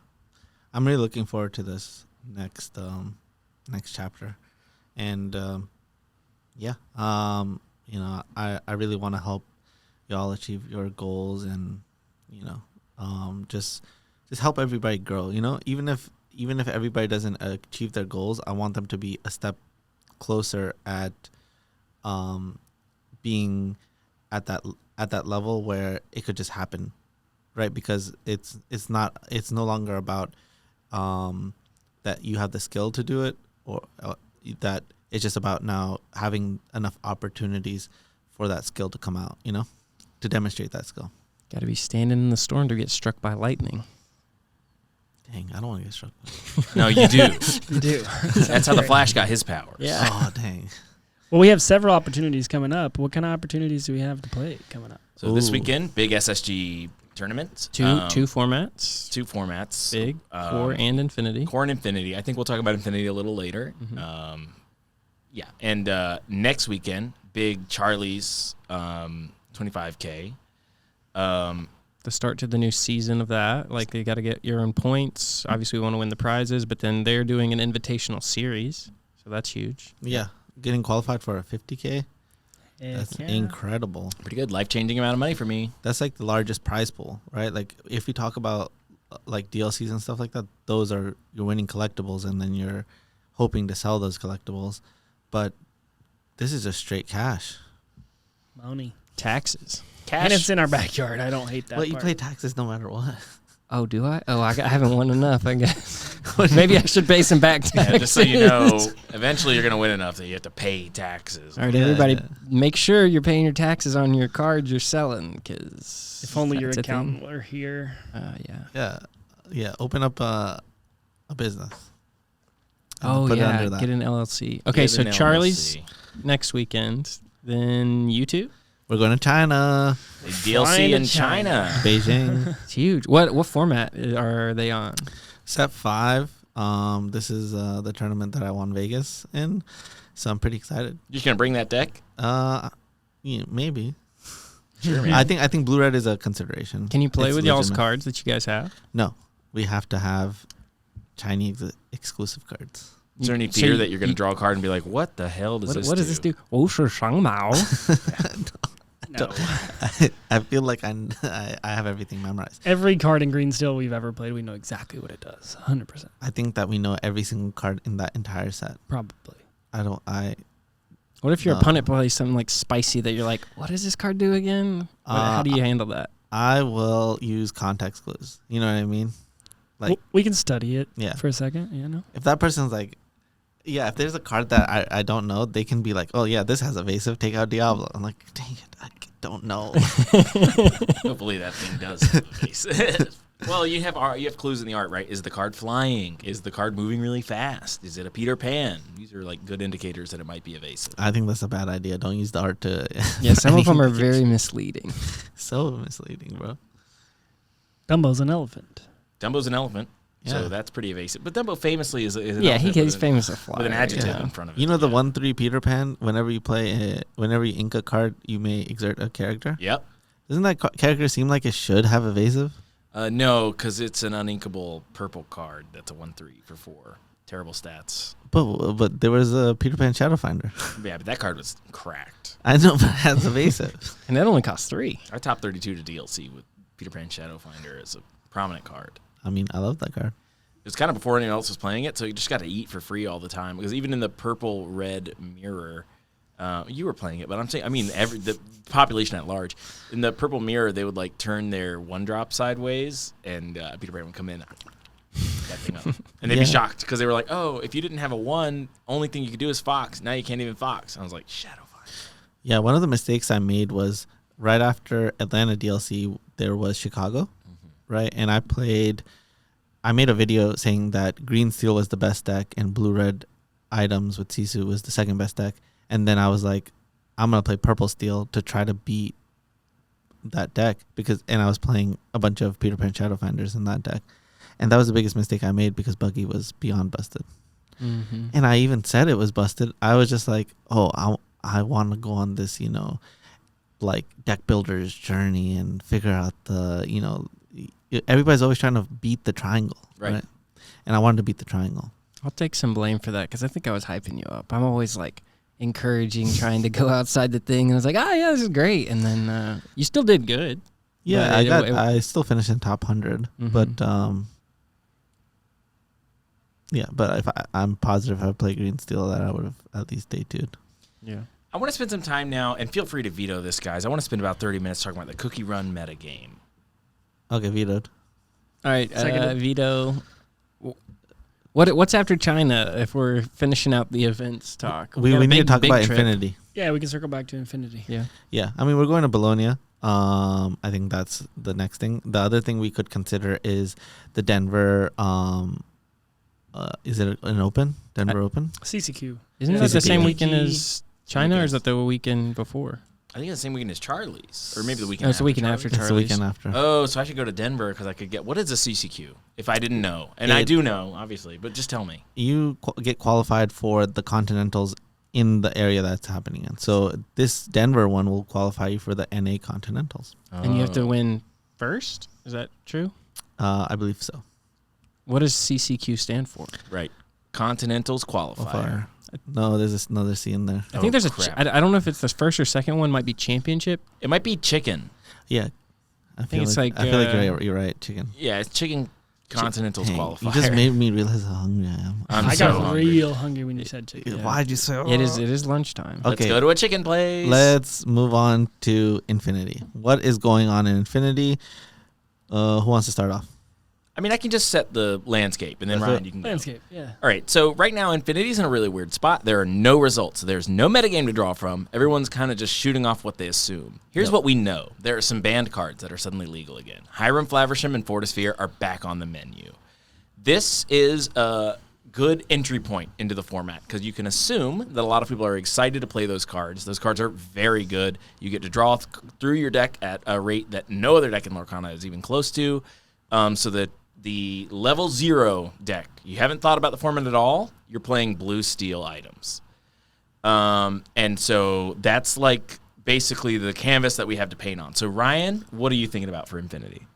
I'm really looking forward to this next chapter, and I really want to help y'all achieve your goals, and just help everybody grow. Even if everybody doesn't achieve their goals, I want them to be a step closer at being at that level where it could just happen, right? Because it's no longer about that you have the skill to do it, or that it's just about now having enough opportunities for that skill to come out, to demonstrate that skill. Got to be standing in the storm to get struck by lightning. Dang, I don't want to get struck by No, you do. You do. That's how the Flash got his powers. Yeah. Oh, dang. Well, we have several opportunities coming up. What kind of opportunities do we have to play coming up? So this weekend, big SSG tournament. Two formats. Two formats. Big, Core and Infinity. Core and Infinity. I think we'll talk about Infinity a little later. Mm-hmm. And next weekend, big Charlie's 25K. The start to the new season of that. Like, you got to get your own points. Obviously, we want to win the prizes, but then they're doing an invitational series, so that's huge. Yeah, getting qualified for a 50K. That's incredible. Pretty good. Life-changing amount of money for me. That's like the largest prize pool, right? Like, if we talk about like DLCs and stuff like that, those are, you're winning collectibles, and then you're hoping to sell those collectibles. But this is just straight cash. Money. Taxes. Cash. And it's in our backyard. I don't hate that. Well, you part. pay taxes no matter what. Oh, do I? Oh, I haven't won enough, I guess. Maybe I should pay some back taxes. Yeah, just so you know, eventually you're going to win enough that you have to pay taxes. All right, Yeah, everybody, yeah. make sure you're paying your taxes on your cards you're selling, because If only your accountant were here. Yeah. Open up a business. And Oh, put it yeah. under that. Get an LLC. Okay, Get so an Charlie's LLC. next weekend. Then you two? We're going to China, A DLC in China. Beijing. It's huge. What format are they on? Set 5. This is the tournament that I won Vegas in, so I'm pretty excited. You just going to bring that deck? Maybe. Sure, man. I think blue red is a consideration. Can you play It's with y'all's legitimate. cards that you guys have? No, we have to have Chinese exclusive cards. Is there any So fear you- that you're going to draw a card and be like, what the hell does this What do? does this do? Oh, sure, Shang Mao. No. I feel like I have everything memorized. Every card in Green Steel we've ever played, we know exactly what it does. 100%. I think that we know every single card in that entire set. Probably. What if your No. opponent plays something like spicy that you're like, what does this card do again? How do you handle that? I will use context clues. You know what I mean? Like, We can study it yeah. for a second. You know? If that person's like, yeah, if there's a card that I don't know, they can be like, oh yeah, this has evasive, take out Diablo. I'm like, dang it, I don't know. Hopefully that thing does have a face. Well, you have clues in the art, right? Is the card flying? Is the card moving really fast? Is it a Peter Pan? These are like good indicators that it might be evasive. I think that's a bad idea. Don't use the art to. Yeah, some of them are very misleading. So misleading, bro. Dumbo's an elephant. Dumbo's an elephant, Yeah. so that's pretty evasive. But Dumbo famously is an Yeah, elephant he's with famous to fly. with an adjective Yeah. in front of it. You know the Yeah. 1/3 Peter Pan. Whenever you ink a card, you may exert a character. Yep. Doesn't that character seem like it should have evasive? No, because it's an uninkable purple card. That's a 1/3 for 4. Terrible stats. But there was a Peter Pan Shadowfinder. Yeah, but that card was cracked. I know, but it has evasive. And that only costs 3. Our top 32 to DLC with Peter Pan Shadowfinder is a prominent card. I mean, I love that card. It was kind of before anyone else was playing it, so you just got to eat for free all the time. Because even in the purple red mirror, you were playing it, but the population at large in the purple mirror, they would like turn their 1-drop sideways, and Peter Pan would come in, that thing up, and they'd be Yeah. shocked because they were like, "Oh, if you didn't have a 1, only thing you could do is Fox. Now you can't even Fox." And I was like, "Shadowfinder." Yeah, one of the mistakes I made was right after Atlanta DLC, there was Chicago, right? And I made a video saying that Green Steel was the best deck and Blue Red Items with Sisu was the second best deck. And then I was like, I'm going to play Purple Steel to try to beat that deck and I was playing a bunch of Peter Pan Shadowfinders in that deck. And that was the biggest mistake I made because Buggy was beyond busted. Mm-hmm. And I even said it was busted. I was just like, oh, I want to go on this, like deck builder's journey and figure out everybody's always trying to beat the triangle, right? And I wanted to beat the triangle. I'll take some blame for that because I think I was hyping you up. I'm always like encouraging, trying to go outside the thing, and I was like, yeah, this is great. And then you still did good. Yeah, I still finished in top 100, but yeah, but if I'm positive if I play green steel that I would have at least day 2'd. Yeah. I want to spend some time now, and feel free to veto this, guys. I want to spend about 30 minutes talking about the cookie run metagame. Okay, vetoed. All right, veto. What's after China if we're finishing out the events talk? We need to talk about trip. Infinity. Yeah, we can circle back to Infinity. Yeah. I mean, we're going to Bologna. I think that's the next thing. The other thing we could consider is the Denver. Is it an open? Denver Open? CCQ. Isn't that the same weekend as China, or is that the weekend before? I think it's the same weekend as Charlie's, or maybe the weekend. No, it's the weekend after Charlie's. It's the weekend after. Oh, so I should go to Denver because I could get. What is a CCQ? If I didn't know, and I do know, obviously, but just tell me. You get qualified for the Continentals in the area that's happening in. So this Denver one will qualify you for the NA Continentals. And you have to win first? Is that true? I believe so. What does CCQ stand for? Right. Continentals qualifier. No, there's another C in there. I think there's I don't know if it's the first or second one. Might be championship. It might be chicken. Yeah. I think it's like I feel like you're right, chicken. Yeah, it's chicken Continentals qualifier. You just made me realize how hungry I am. I got hungry. Real hungry when you said chicken. Why'd you say It is lunchtime. Okay. Let's go to a chicken place. Let's move on to Infinity. What is going on in Infinity? Who wants to start off? I mean, I can just set the landscape, and then Ryan, you can go. Landscape, yeah. All right, so right now, Infinity's in a really weird spot. There are no results. There's no metagame to draw from. Everyone's kind of just shooting off what they assume. Here's what we know. There are some banned cards that are suddenly legal again. Hiram, Flaversham, and Fortisphere are back on the menu. This is a good entry point into the format because you can assume that a lot of people are excited to play those cards. Those cards are very good. You get to draw through your deck at a rate that no other deck in Lorcana is even close to, so that the level 0 deck, you haven't thought about the format at all, you're playing blue steel items. And so that's like basically the canvas that we have to paint on. So Ryan, what are you thinking about for Infinity?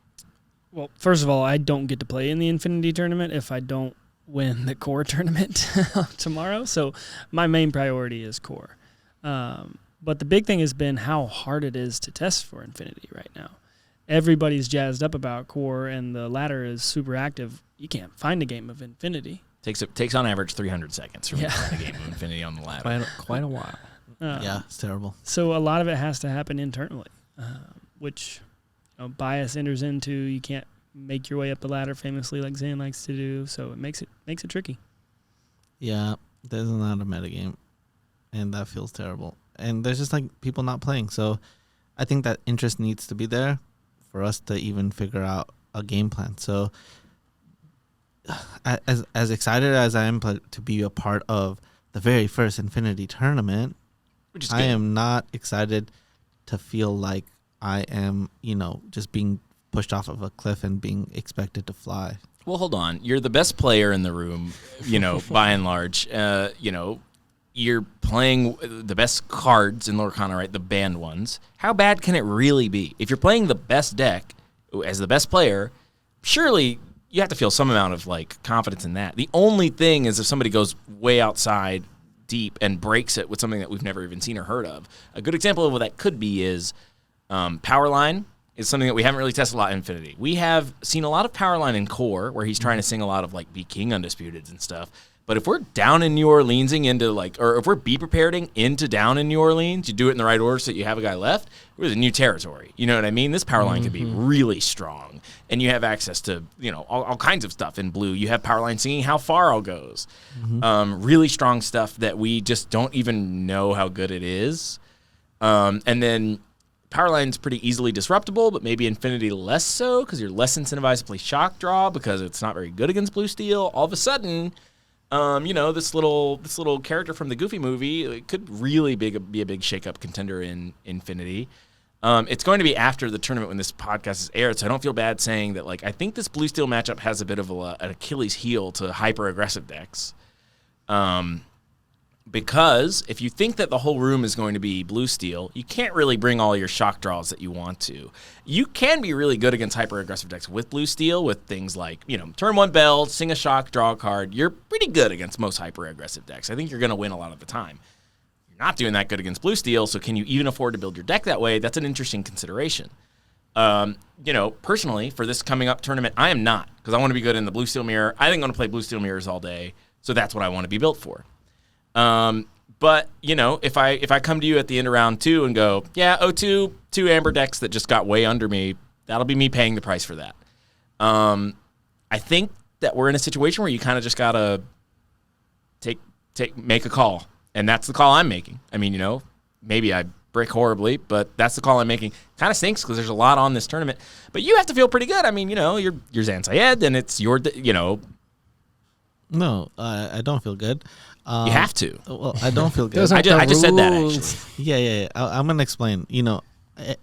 Well, first of all, I don't get to play in the Infinity tournament if I don't win the core tournament tomorrow. So my main priority is core. But the big thing has been how hard it is to test for Infinity right now. Everybody's jazzed up about core, and the ladder is super active. You can't find a game of Infinity. Takes on average 300 seconds for me to find a game of Infinity on the ladder. Quite a while. Yeah, it's terrible. So a lot of it has to happen internally, which bias enters into. You can't make your way up the ladder famously like Zan likes to do, so it makes it tricky. Yeah, there's not a metagame, and that feels terrible. And there's just like people not playing, so I think that interest needs to be there for us to even figure out a game plan. So as excited as I am to be a part of the very first Infinity tournament, I am not excited to feel like I am, just being pushed off of a cliff and being expected to fly. Well, hold on. You're the best player in the room, by and large. You're playing the best cards in Lorcana, right? The banned ones. How bad can it really be? If you're playing the best deck as the best player, surely you have to feel some amount of confidence in that. The only thing is if somebody goes way outside deep and breaks it with something that we've never even seen or heard of. A good example of what that could be is Powerline is something that we haven't really tested a lot in Infinity. We have seen a lot of Powerline in Core where he's trying to sing a lot of Be King Undisputeds and stuff. But if we're down in New Orleans or if we're be prepareding into down in New Orleans, you do it in the right order so that you have a guy left, we're in new territory. You know what I mean? This power line could be really strong. And you have access to, all kinds of stuff in blue. You have power line singing How Far I'll Goes. Really strong stuff that we just don't even know how good it is. And then Powerline's pretty easily disruptible, but maybe Infinity less so because you're less incentivized to play Shock Draw because it's not very good against blue steel. All of a sudden, this little character from the Goofy movie, it could really be a big shake-up contender in Infinity. It's going to be after the tournament when this podcast is aired, so I don't feel bad saying that. I think this blue steel matchup has a bit of an Achilles heel to hyper-aggressive decks. Because if you think that the whole room is going to be blue steel, you can't really bring all your shock draws that you want to. You can be really good against hyper-aggressive decks with blue steel with things like, turn 1 bell, sing a shock, draw a card. You're pretty good against most hyper-aggressive decks. I think you're going to win a lot of the time. You're not doing that good against blue steel, so can you even afford to build your deck that way? That's an interesting consideration. Personally, for this coming up tournament, I am not, because I want to be good in the blue steel mirror. I think I'm going to play blue steel mirrors all day, so that's what I want to be built for. But if I come to you at the end of round 2 and go, yeah, 2 amber decks that just got way under me, that'll be me paying the price for that. I think that we're in a situation where you kind of just gotta make a call, and that's the call I'm making. I mean, maybe I brick horribly, but that's the call I'm making. Kind of stinks because there's a lot on this tournament, but you have to feel pretty good. I mean, you're Syed, and it's your, No, I don't feel good. You have to. Well, I don't feel good. I just said that, actually. Yeah. I'm going to explain.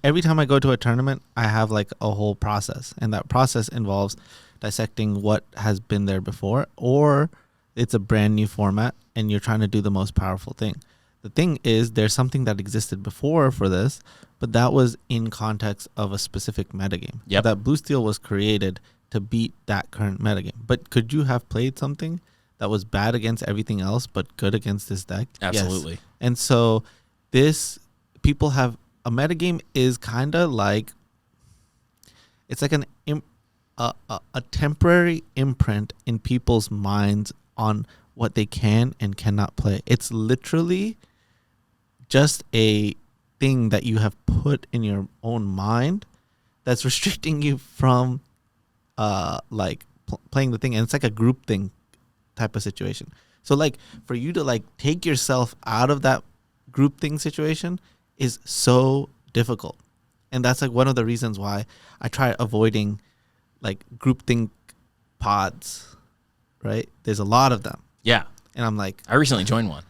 Every time I go to a tournament, I have like a whole process. And that process involves dissecting what has been there before, or it's a brand new format and you're trying to do the most powerful thing. The thing is, there's something that existed before for this, but that was in context of a specific metagame. Yep. That blue steel was created to beat that current metagame. But could you have played something that was bad against everything else but good against this deck? Absolutely. Yes. And so people have a metagame is kind of like, it's like a temporary imprint in people's minds on what they can and cannot play. It's literally just a thing that you have put in your own mind that's restricting you from playing the thing. And it's like a group thing type of situation. So like for you to like take yourself out of that group thing situation is so difficult. And that's like one of the reasons why I try avoiding like groupthink pods, right? There's a lot of them. Yeah. And I'm like, I recently joined one.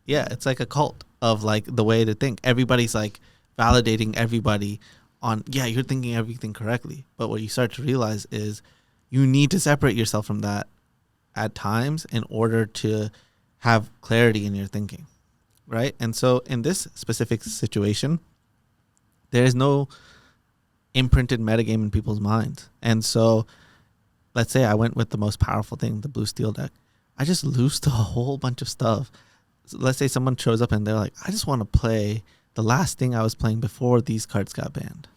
Yeah, it's like a cult of like the way to think. Everybody's like validating everybody on, yeah, you're thinking everything correctly. But what you start to realize is you need to separate yourself from that at times in order to have clarity in your thinking, right? And so in this specific situation, there is no imprinted metagame in people's minds. And so let's say I went with the most powerful thing, the blue steel deck. I just loosed a whole bunch of stuff. So let's say someone shows up and they're like, I just want to play the last thing I was playing before these cards got banned.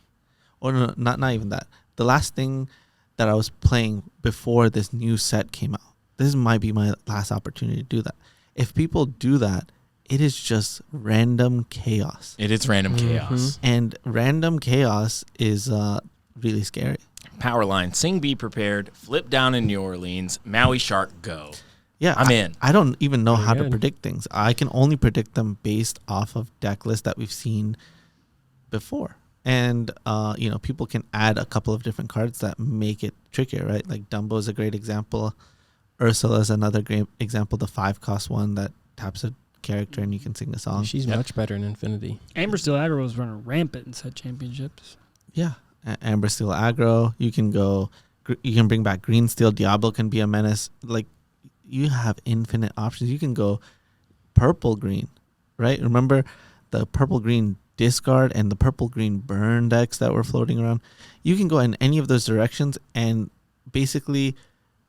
Or no, not even that. The last thing that I was playing before this new set came out. This might be my last opportunity to do that. If people do that, it is just random chaos. It is random chaos. And random chaos is really scary. Power line, sing be prepared, flip down in New Orleans, Maui Shark go. Yeah, I'm in. I don't even know how to good. predict things. I can only predict them based off of deck lists that we've seen before. And, people can add a couple of different cards that make it trickier, right? Like Dumbo is a great example. Ursula is another great example, the 5-cost one that taps a character and you can sing a song. She's much better in Infinity. Amber Steel Aggro was running rampant in set championships. Yeah. Amber Steel Aggro. You can bring back Green Steel. Diablo can be a menace. Like, you have infinite options. You can go purple green, right? Remember the purple green discard and the purple green burn decks that were floating around? You can go in any of those directions, and basically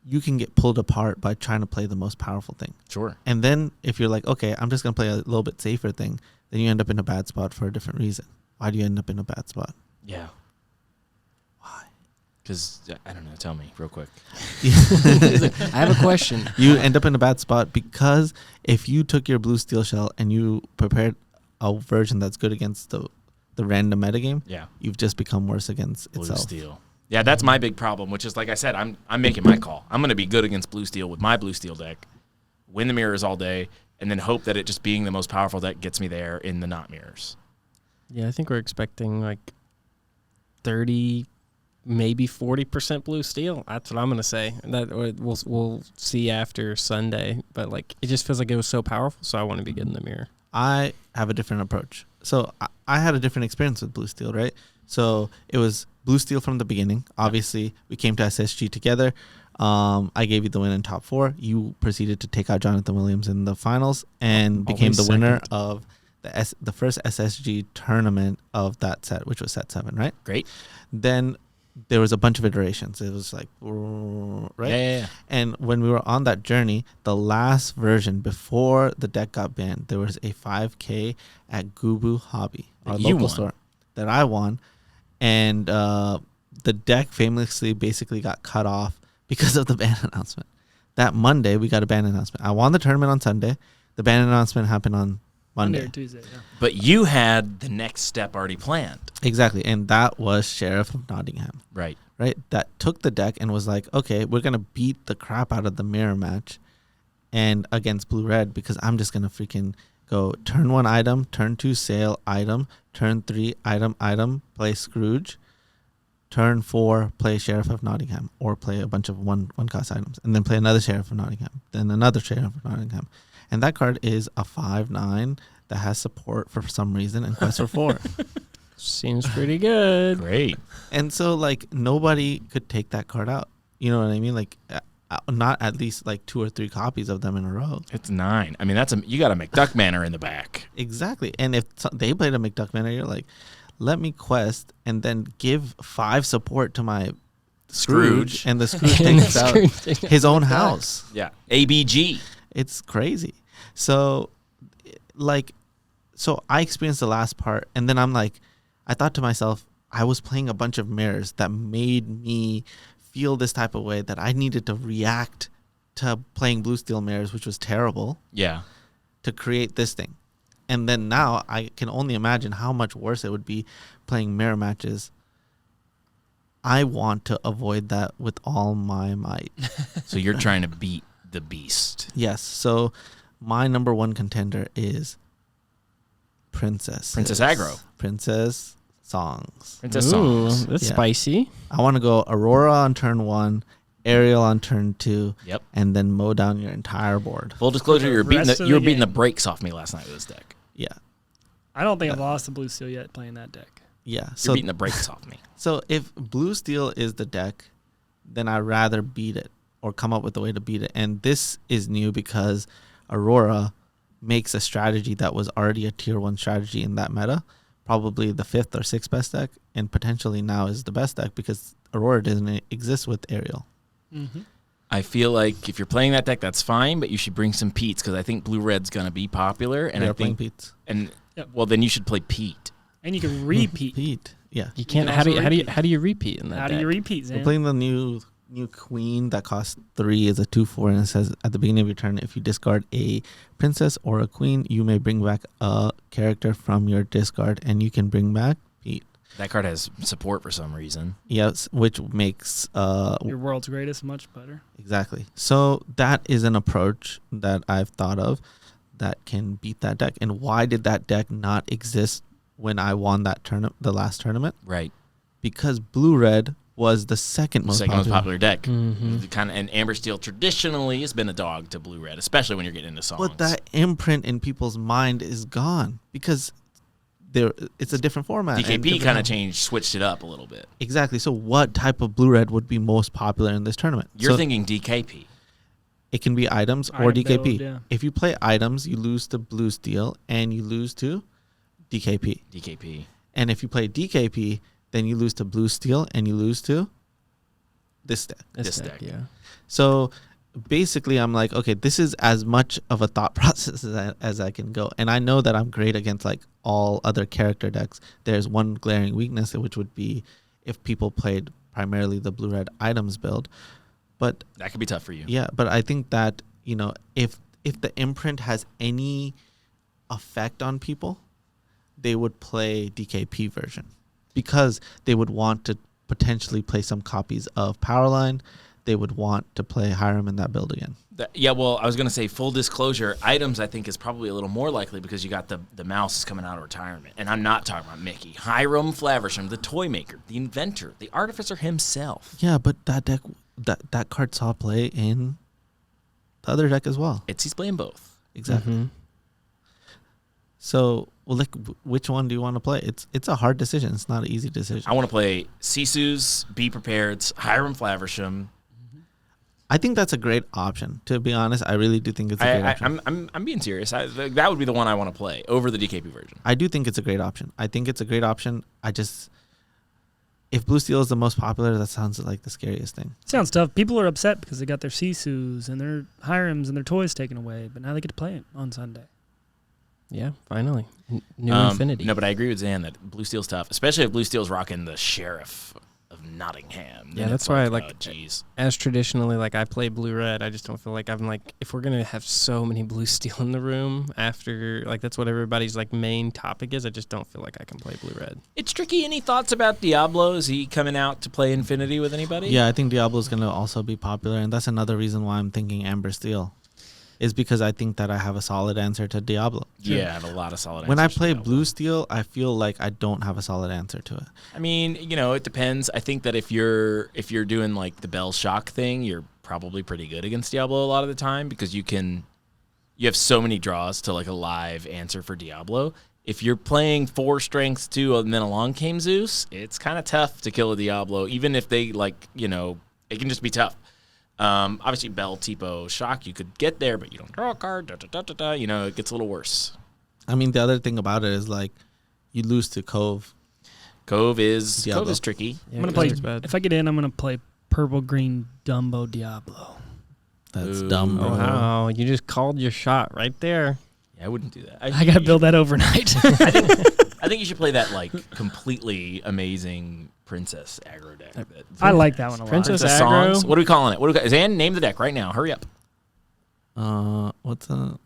you can get pulled apart by trying to play the most powerful thing. Sure. And then if you're like, okay, I'm just going to play a little bit safer thing, then you end up in a bad spot for a different reason. Why do you end up in a bad spot? Yeah. Why? Because, I don't know, tell me real quick. I have a question. You end up in a bad spot because if you took your blue steel shell and you prepared a version that's good against the random metagame, Yeah. you've just become worse against Blue itself. steel. Yeah, that's my big problem, which is, like I said, I'm making my call. I'm going to be good against blue steel with my blue steel deck, win the mirrors all day, and then hope that it just being the most powerful deck gets me there in the not mirrors. Yeah, I think we're expecting like 30, maybe 40% blue steel. That's what I'm gonna say. That we'll see after Sunday. But like, it just feels like it was so powerful. So I want to be good in the mirror. I have a different approach. So I had a different experience with blue steel, right? So it was blue steel from the beginning. Obviously, we came to SSG together. I gave you the win in top 4. You proceeded to take out Jonathan Williams in the finals and became Always the winner second. of the first SSG tournament of that set, which was set 7, right? Great. Then there was a bunch of iterations. It was like, right? Yeah. And when we were on that journey, the last version before the deck got banned, there was a 5K at Gubu Hobby, our That you local won. store, that I won. And the deck famously basically got cut off because of the ban announcement. That Monday, we got a ban announcement. I won the tournament on Sunday. The ban announcement happened on Monday Monday. or Tuesday. Yeah. But you had the next step already planned. Exactly. And that was Sheriff of Nottingham. Right. Right, that took the deck and was like, okay, we're gonna beat the crap out of the mirror match, and against blue red, because I'm just gonna freaking go turn 1 item, turn 2 sale item, turn 3 item, play Scrooge, turn 4 play Sheriff of Nottingham, or play a bunch of one cost items, and then play another Sheriff of Nottingham, then another Sheriff of Nottingham, and that card is a 5/9 that has support for some reason and quest for 4. Seems pretty good. Great. And so, like, nobody could take that card out. You know what I mean? Like, not at least like 2 or 3 copies of them in a row. It's 9. I mean, you got a McDuck Manor in the back. Exactly. And if they played a McDuck Manor, you're like, let me quest and then give 5 support to my Scrooge, and the Scrooge takes out his own house. Yeah. ABG. It's crazy. So, like, I experienced the last part, and then I'm like, I thought to myself, I was playing a bunch of mirrors that made me feel this type of way, that I needed to react to playing blue steel mirrors, which was terrible, Yeah. to create this thing. And then now I can only imagine how much worse it would be playing mirror matches. I want to avoid that with all my might. So you're trying to beat the beast. Yes. So my number 1 contender is Princess. Princess Aggro. Princess Songs. Princess Ooh, Songs. that's Yeah. spicy. I want to go Aurora on turn 1, Ariel on turn 2, Yep. and then mow down your entire board. Full disclosure, the you were beating rest the, of you were the beating the game. brakes off me last night with this deck. Yeah. I don't think I've lost the blue steel yet playing that deck. Yeah. You're So beating the brakes off me. So if blue steel is the deck, then I'd rather beat it or come up with a way to beat it. And this is new because Aurora makes a strategy that was already a tier 1 strategy in that meta, probably the 5th or 6th best deck, and potentially now is the best deck because Aurora doesn't exist with Ariel. Mm-hmm. I feel like if you're playing that deck, that's fine, but you should bring some Pete's because I think Blue Red's going to be popular. And We I are playing think, Pete. and Yep. well, then you should play Pete. And you can repeat. Pete. Yeah. You can't. can How do also you repeat. how do you repeat in that? How do deck? you repeat, We're Zan? playing the new queen that costs 3, is a 2/4, and it says at the beginning of your turn, if you discard a princess or a queen, you may bring back a character from your discard, and you can bring back Pete. That card has support for some reason. Yes, which makes Your world's greatest much better. exactly. So that is an approach that I've thought of that can beat that deck. And why did that deck not exist when I won that tournament, the last tournament? Right. Because blue red was the second most Second most popular deck. Mhm. The kind of, and Amber Steel traditionally has been a dog to Blue Red, especially when you're getting into songs. But that imprint in people's mind is gone because it's a different format. and DKP different- kind of changed, switched it up a little bit. Exactly. So what type of blue red would be most popular in this tournament? You're So thinking DKP. it can be items or Item DKP. build, yeah. If you play items, you lose to blue steel and you lose to DKP. DKP. And if you play DKP, then you lose to blue steel and you lose to this deck. This deck. yeah. So basically, I'm like, okay, this is as much of a thought process as I can go. And I know that I'm great against like all other character decks. There's one glaring weakness, which would be if people played primarily the blue-red items build. But That could be tough for you. yeah, but I think that, you know, if the imprint has any effect on people, they would play DKP version because they would want to potentially play some copies of Powerline. They would want to play Hiram in that build again. Yeah, well, I was going to say full disclosure, items I think is probably a little more likely because you got the mouse is coming out of retirement. And I'm not talking about Mickey. Hiram Flaversham, the toy maker, the inventor, the artificer himself. Yeah, but that deck, that card saw play in the other deck as well. He's playing both. Exactly. Mhm. So, well, like, which one do you want to play? It's a hard decision. It's not an easy decision. I want to play Sisu's Be Prepared's, Hiram Flaversham. I think that's a great option. To be honest, I really do think it's a great option. I'm being serious. That would be the one I want to play over the DKP version. I do think it's a great option. If Blue Steel is the most popular, that sounds like the scariest thing. Sounds tough. People are upset because they got their Sisus and their Hirems and their toys taken away, but now they get to play it on Sunday. Yeah, finally. New Infinity. No, but I agree with Zan that Blue Steel's tough, especially if Blue Steel's rocking the Sheriff of Nottingham. Yeah, that's why I like. Oh, geez. As traditionally, like I play blue red. I just don't feel like I'm like if we're gonna have so many blue steel in the room after like that's what everybody's like main topic is. I just don't feel like I can play blue red. It's tricky. Any thoughts about Diablo? Is he coming out to play Infinity with anybody? Yeah, I think Diablo's gonna also be popular, and that's another reason why I'm thinking Amber Steel, is because I think that I have a solid answer to Diablo. Yeah, I have a lot of solid answers. When I play Blue Steel, I feel like I don't have a solid answer to it. I mean, it depends. I think that if you're doing like the Bell Shock thing, you're probably pretty good against Diablo a lot of the time because you have so many draws to like a live answer for Diablo. If you're playing 4 strengths too, and then along came Zeus, it's kind of tough to kill a Diablo, even if they it can just be tough. Obviously, Bell, Tipo, Shock, you could get there, but you don't draw a card. It gets a little worse. I mean, the other thing about it is like you lose to Cove. Cove is tricky. Yeah, I'm gonna play. bad. If I get in, I'm gonna play purple green Dumbo Diablo. That's dumb, bro. Wow, you just called your shot right there. Yeah, I wouldn't do that. I gotta build that overnight. I think you should play that like completely amazing Princess aggro deck. I like that one a lot. Princess Princess aggro? songs. What are we calling it? Zan, name the deck right now. Hurry up. What's a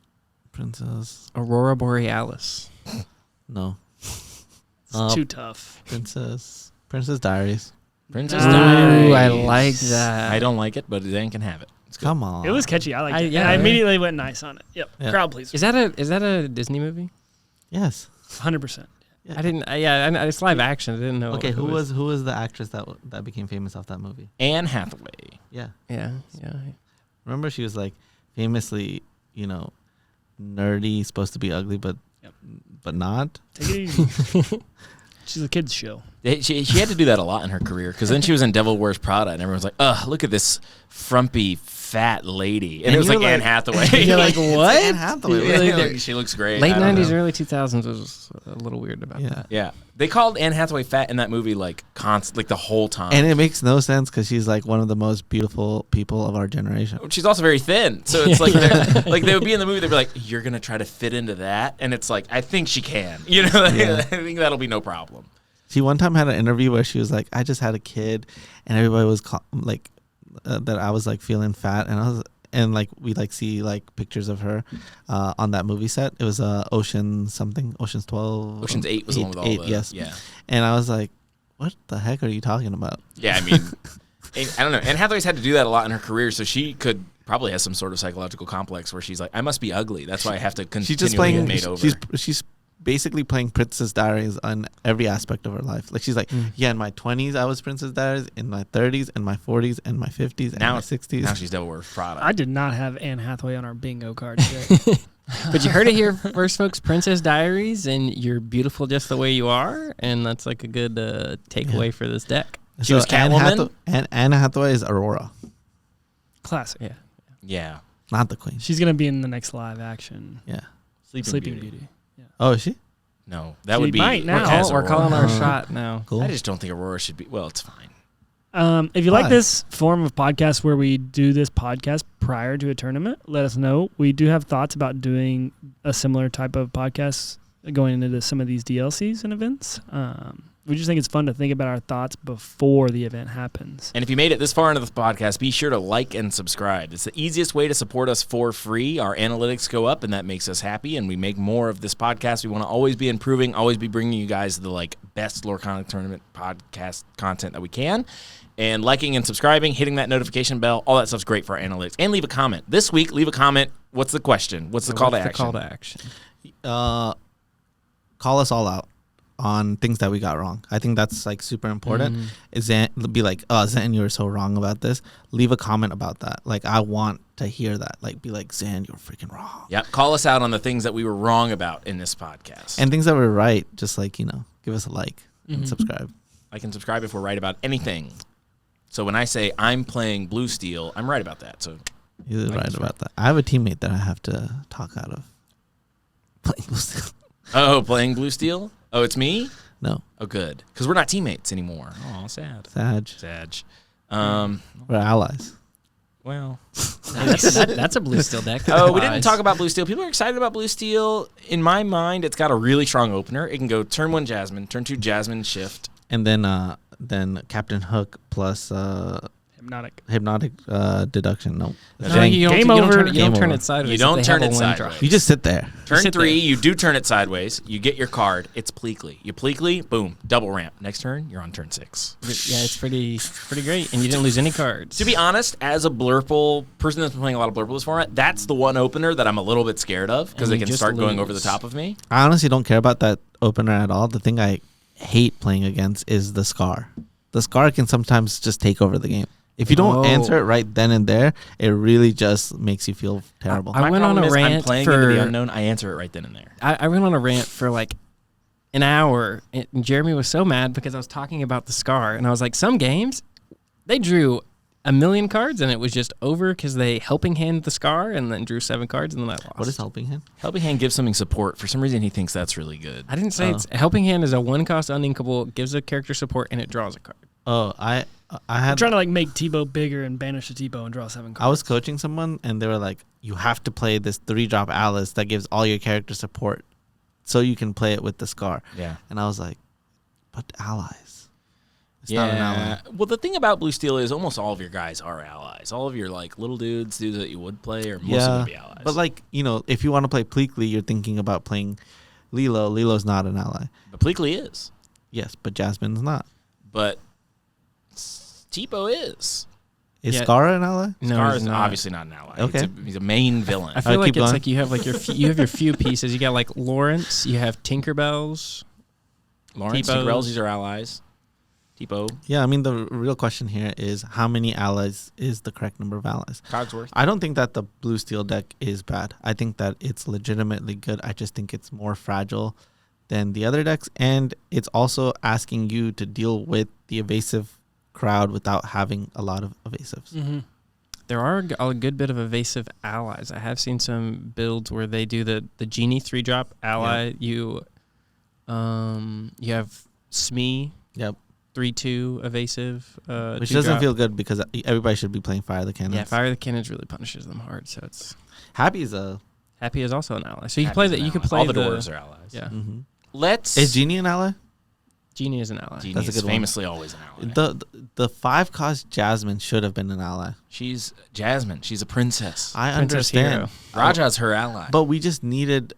Princess? Aurora Borealis. No. It's too tough. Princess Diaries. Princess Nice. Diaries. Ooh, I like that. I don't like it, but Zan can have it. It's good. Come on. It was catchy. I liked it. yeah. I immediately went nice on it. Yep. Yeah. Crowd please. Is that a Disney movie? Yes. 100%. Yeah. I didn't. It's live action. I didn't know. Okay, if it who was the actress that became famous off that movie? Anne Hathaway. Yeah. Yeah. Remember, she was like famously, nerdy, supposed to be ugly, but not. Take it easy. She's a kids show. She had to do that a lot in her career because then she was in Devil Wears Prada and everyone's like, ugh, look at this frumpy fat lady. And it was like Anne Hathaway. You're like, what? Anne Hathaway. Really, she looks great. Late I don't 90s, know. early 2000s was a little weird about that. Yeah. They called Anne Hathaway fat in that movie like the whole time. And it makes no sense because she's like one of the most beautiful people of our generation. She's also very thin. So it's like, like they would be in the movie, they'd be like, you're going to try to fit into that? And it's like, I think she can. I think that'll be no problem. She one time had an interview where she was like, I just had a kid and everybody was that I was like feeling fat. And we see like pictures of her on that movie set. It was Ocean's 12. Ocean's 8 was the one with all the... Yes. Yeah. And I was like, what the heck are you talking about? Yeah, I mean, I don't know. Anne Hathaway's had to do that a lot in her career, so she could probably has some sort of psychological complex where she's like, I must be ugly. That's why I have to continually get made over. She's basically playing Princess Diaries on every aspect of her life. Like she's like, in my 20s I was Princess Diaries, in my 30s, in my 40s, and my 50s, and my 60s. Now she's Devil Wears Prada. I did not have Anne Hathaway on our bingo card today. But you heard it here first, folks. Princess Diaries, and you're beautiful just the way you are, and that's like a good takeaway for this deck. She was Catwoman. Anne Hathaway is Aurora. Classic. Yeah. Not the queen. She's gonna be in the next live action. Yeah. Sleeping Beauty. Oh, is she? No, that She would be. might now. We're calling our shot now. Cool. I just don't think Aurora should be. Well, it's fine. If you Why? like this form of podcast where we do this podcast prior to a tournament, let us know. We do have thoughts about doing a similar type of podcast going into some of these DLCs and events. We just think it's fun to think about our thoughts before the event happens. And if you made it this far into the podcast, be sure to like and subscribe. It's the easiest way to support us for free. Our analytics go up, and that makes us happy, and we make more of this podcast. We want to always be improving, always be bringing you guys the best Lorcana tournament podcast content that we can. And liking and subscribing, hitting that notification bell, all that stuff's great for our analytics. And leave a comment. This week, leave a comment. What's the question? What's the call to action? Call to action. Call us all out on things that we got wrong. I think that's super important. Be like, oh, Zan, you were so wrong about this. Leave a comment about that. I want to hear that. Be like, Zan, you're freaking wrong. Yeah, call us out on the things that we were wrong about in this podcast. And things that were right, just give us a like and subscribe. Like and subscribe if we're right about anything. So when I say I'm playing blue steel, I'm right about that. So He's right about that. I have a teammate that I have to talk out of playing blue steel. Oh, playing blue steel? Oh, it's me? No. Oh, good. Because we're not teammates anymore. Oh, sad. Sag. We're allies. Well. That's a blue steel deck. Oh, we didn't talk about blue steel. People are excited about blue steel. In my mind, it's got a really strong opener. It can go turn 1 Jasmine, turn 2 Jasmine, shift. And then Captain Hook plus hypnotic deduction. No. You don't, Game you don't over. turn it, you don't Game turn over. it sideways. You don't if they turn have it a one sideways. drop. You just sit there. Turn sit 3, there. you do turn it sideways. You get your card. It's Pleakley. You Pleakley, boom, double ramp. Next turn, you're on turn 6. Yeah, it's pretty great, and you didn't lose any cards. To be honest, as a Blurple person that's been playing a lot of Blurple this format, that's the one opener that I'm a little bit scared of because And they you can just start going over the lose. top of me. I honestly don't care about that opener at all. The thing I hate playing against is the Scar. The Scar can sometimes just take over the game. If you don't Oh. answer it right then and there, it really just makes you feel terrible. I My went on problem a is I'm rant playing for- into the unknown. I answer it right then and there. I went on a rant for like an hour, and Jeremy was so mad because I was talking about the Scar, and I was like, some games, they drew a million cards, and it was just over because they helping hand the Scar, and then drew 7 cards, and then I lost. What is helping him? Helping Hand gives something support. For some reason, he thinks that's really good. I didn't say it's helping hand is a 1-cost uninkable, gives a character support, and it draws a card. Oh, I I'm had trying to like make Tebow bigger and banish the Tebow and draw 7 cards. I was coaching someone and they were like, you have to play this 3-drop Alice that gives all your character support so you can play it with the Scar. Yeah. And I was like, but allies. It's not an ally. Well, the thing about Blue Steel is almost all of your guys are allies. All of your like little dudes that you would play, or most of them be allies. But like, if you want to play Pleakley, you're thinking about playing Lilo. Lilo's not an ally. But Pleakley is. Yes, but Jasmine's not. But Tipo is. Is Yeah. Scar an ally? No, Scar he's is not. obviously not an ally. Okay. He's a main villain. I feel like keep it's going. like you have like you have your few pieces. You got like Lawrence, you have Tinkerbells. Lawrence, Tipo. Tinkerbells, these are allies. Tipo, Yeah, I mean, the real question here is how many allies is the correct number of allies? Cogsworth. I don't think that the Blue Steel deck is bad. I think that it's legitimately good. I just think it's more fragile than the other decks. And it's also asking you to deal with the evasive crowd without having a lot of evasives. Mm-hmm. There are a good bit of evasive allies. I have seen some builds where they do the Genie 3-drop ally. You have Smee. Yep. 3/2 evasive. Which 2-drop. doesn't feel good because everybody should be playing Fire the Cannons. Yeah, Fire the Cannons really punishes them hard. So it's Happy is a... Happy is also an ally. So you can play that. You could play all the dwarves are allies. Yeah, Let's. Is Genie an ally? Genie is an ally. Genie That's a is good one. famously always an ally. The 5-cost Jasmine should have been an ally. She's Jasmine. She's a princess. I Princess understand. Hero. Raja's her ally. But we just needed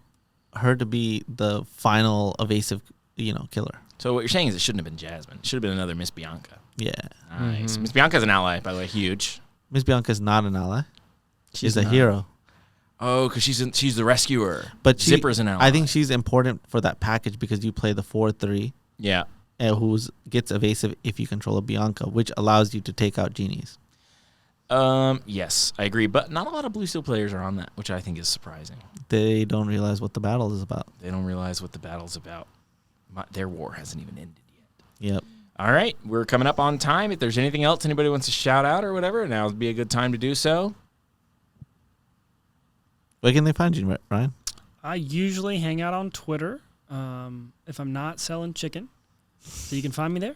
her to be the final evasive, killer. So what you're saying is it shouldn't have been Jasmine. It should have been another Miss Bianca. Yeah. Nice. Miss Bianca's an ally, by the way. Huge. Miss Bianca's not an ally. She's a not. hero. Oh, because she's the rescuer. But Zipper's an ally. I think she's important for that package because you play the 4/3 Yeah. who gets evasive if you control a Bianca, which allows you to take out genies. Yes, I agree. But not a lot of Blue Steel players are on that, which I think is surprising. They don't realize what the battle is about. They don't realize what the battle's about. Their war hasn't even ended yet. Yep. All right, we're coming up on time. If there's anything else anybody wants to shout out or whatever, now would be a good time to do so. Where can they find you, Ryan? I usually hang out on Twitter if I'm not selling chicken. So you can find me there.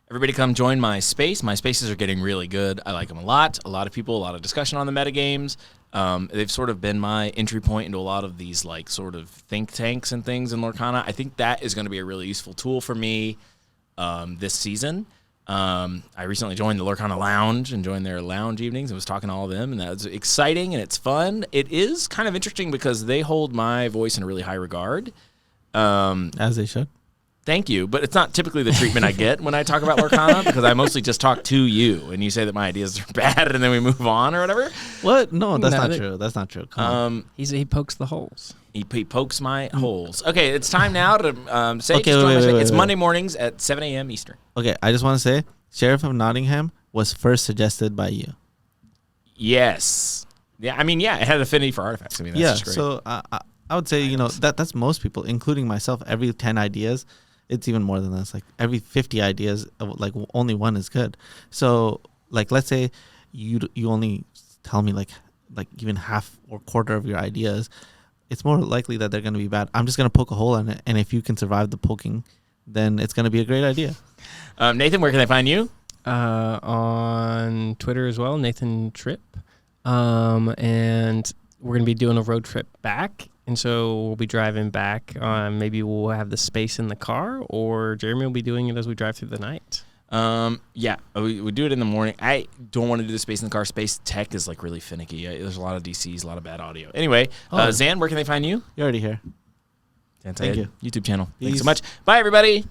Everybody come join my space. My spaces are getting really good. I like them a lot. A lot of people, a lot of discussion on the metagames. They've sort of been my entry point into a lot of these like sort of think tanks and things in Lorcana. I think that is going to be a really useful tool for me this season. I recently joined the Lorcana Lounge and joined their lounge evenings and was talking to all of them, and that was exciting and it's fun. It is kind of interesting because they hold my voice in a really high regard. As they should. Thank you, but it's not typically the treatment I get when I talk about Lorcana because I mostly just talk to you and you say that my ideas are bad and then we move on or whatever. What? No, that's No, not they- true. That's not true. Come on. He pokes the holes. He pokes my holes. Okay, it's time now to say. Okay, just join my wait, space. wait, It's wait. Monday mornings at 7 a.m. Eastern. Okay, I just want to say, Sheriff of Nottingham was first suggested by you. Yes. Yeah, I mean, yeah, it had affinity for artifacts. I mean, that's just great. So I would say, that's most people, including myself, every 10 ideas, It's even more than this. Like every 50 ideas, like only one is good. So like, let's say you only tell me like even half or quarter of your ideas. It's more likely that they're going to be bad. I'm just going to poke a hole in it. And if you can survive the poking, then it's going to be a great idea. Nathan, where can they find you? On Twitter as well, Nathan Tripp. And we're going to be doing a road trip back. And so we'll be driving back. Maybe we'll have the space in the car, or Jeremy will be doing it as we drive through the night. Yeah, we do it in the morning. I don't want to do the space in the car. Space tech is like really finicky. There's a lot of DCs, a lot of bad audio. Anyway, Zan, where can they find you? You're already here. Thank you. YouTube channel. Peace. Thanks so much. Bye, everybody.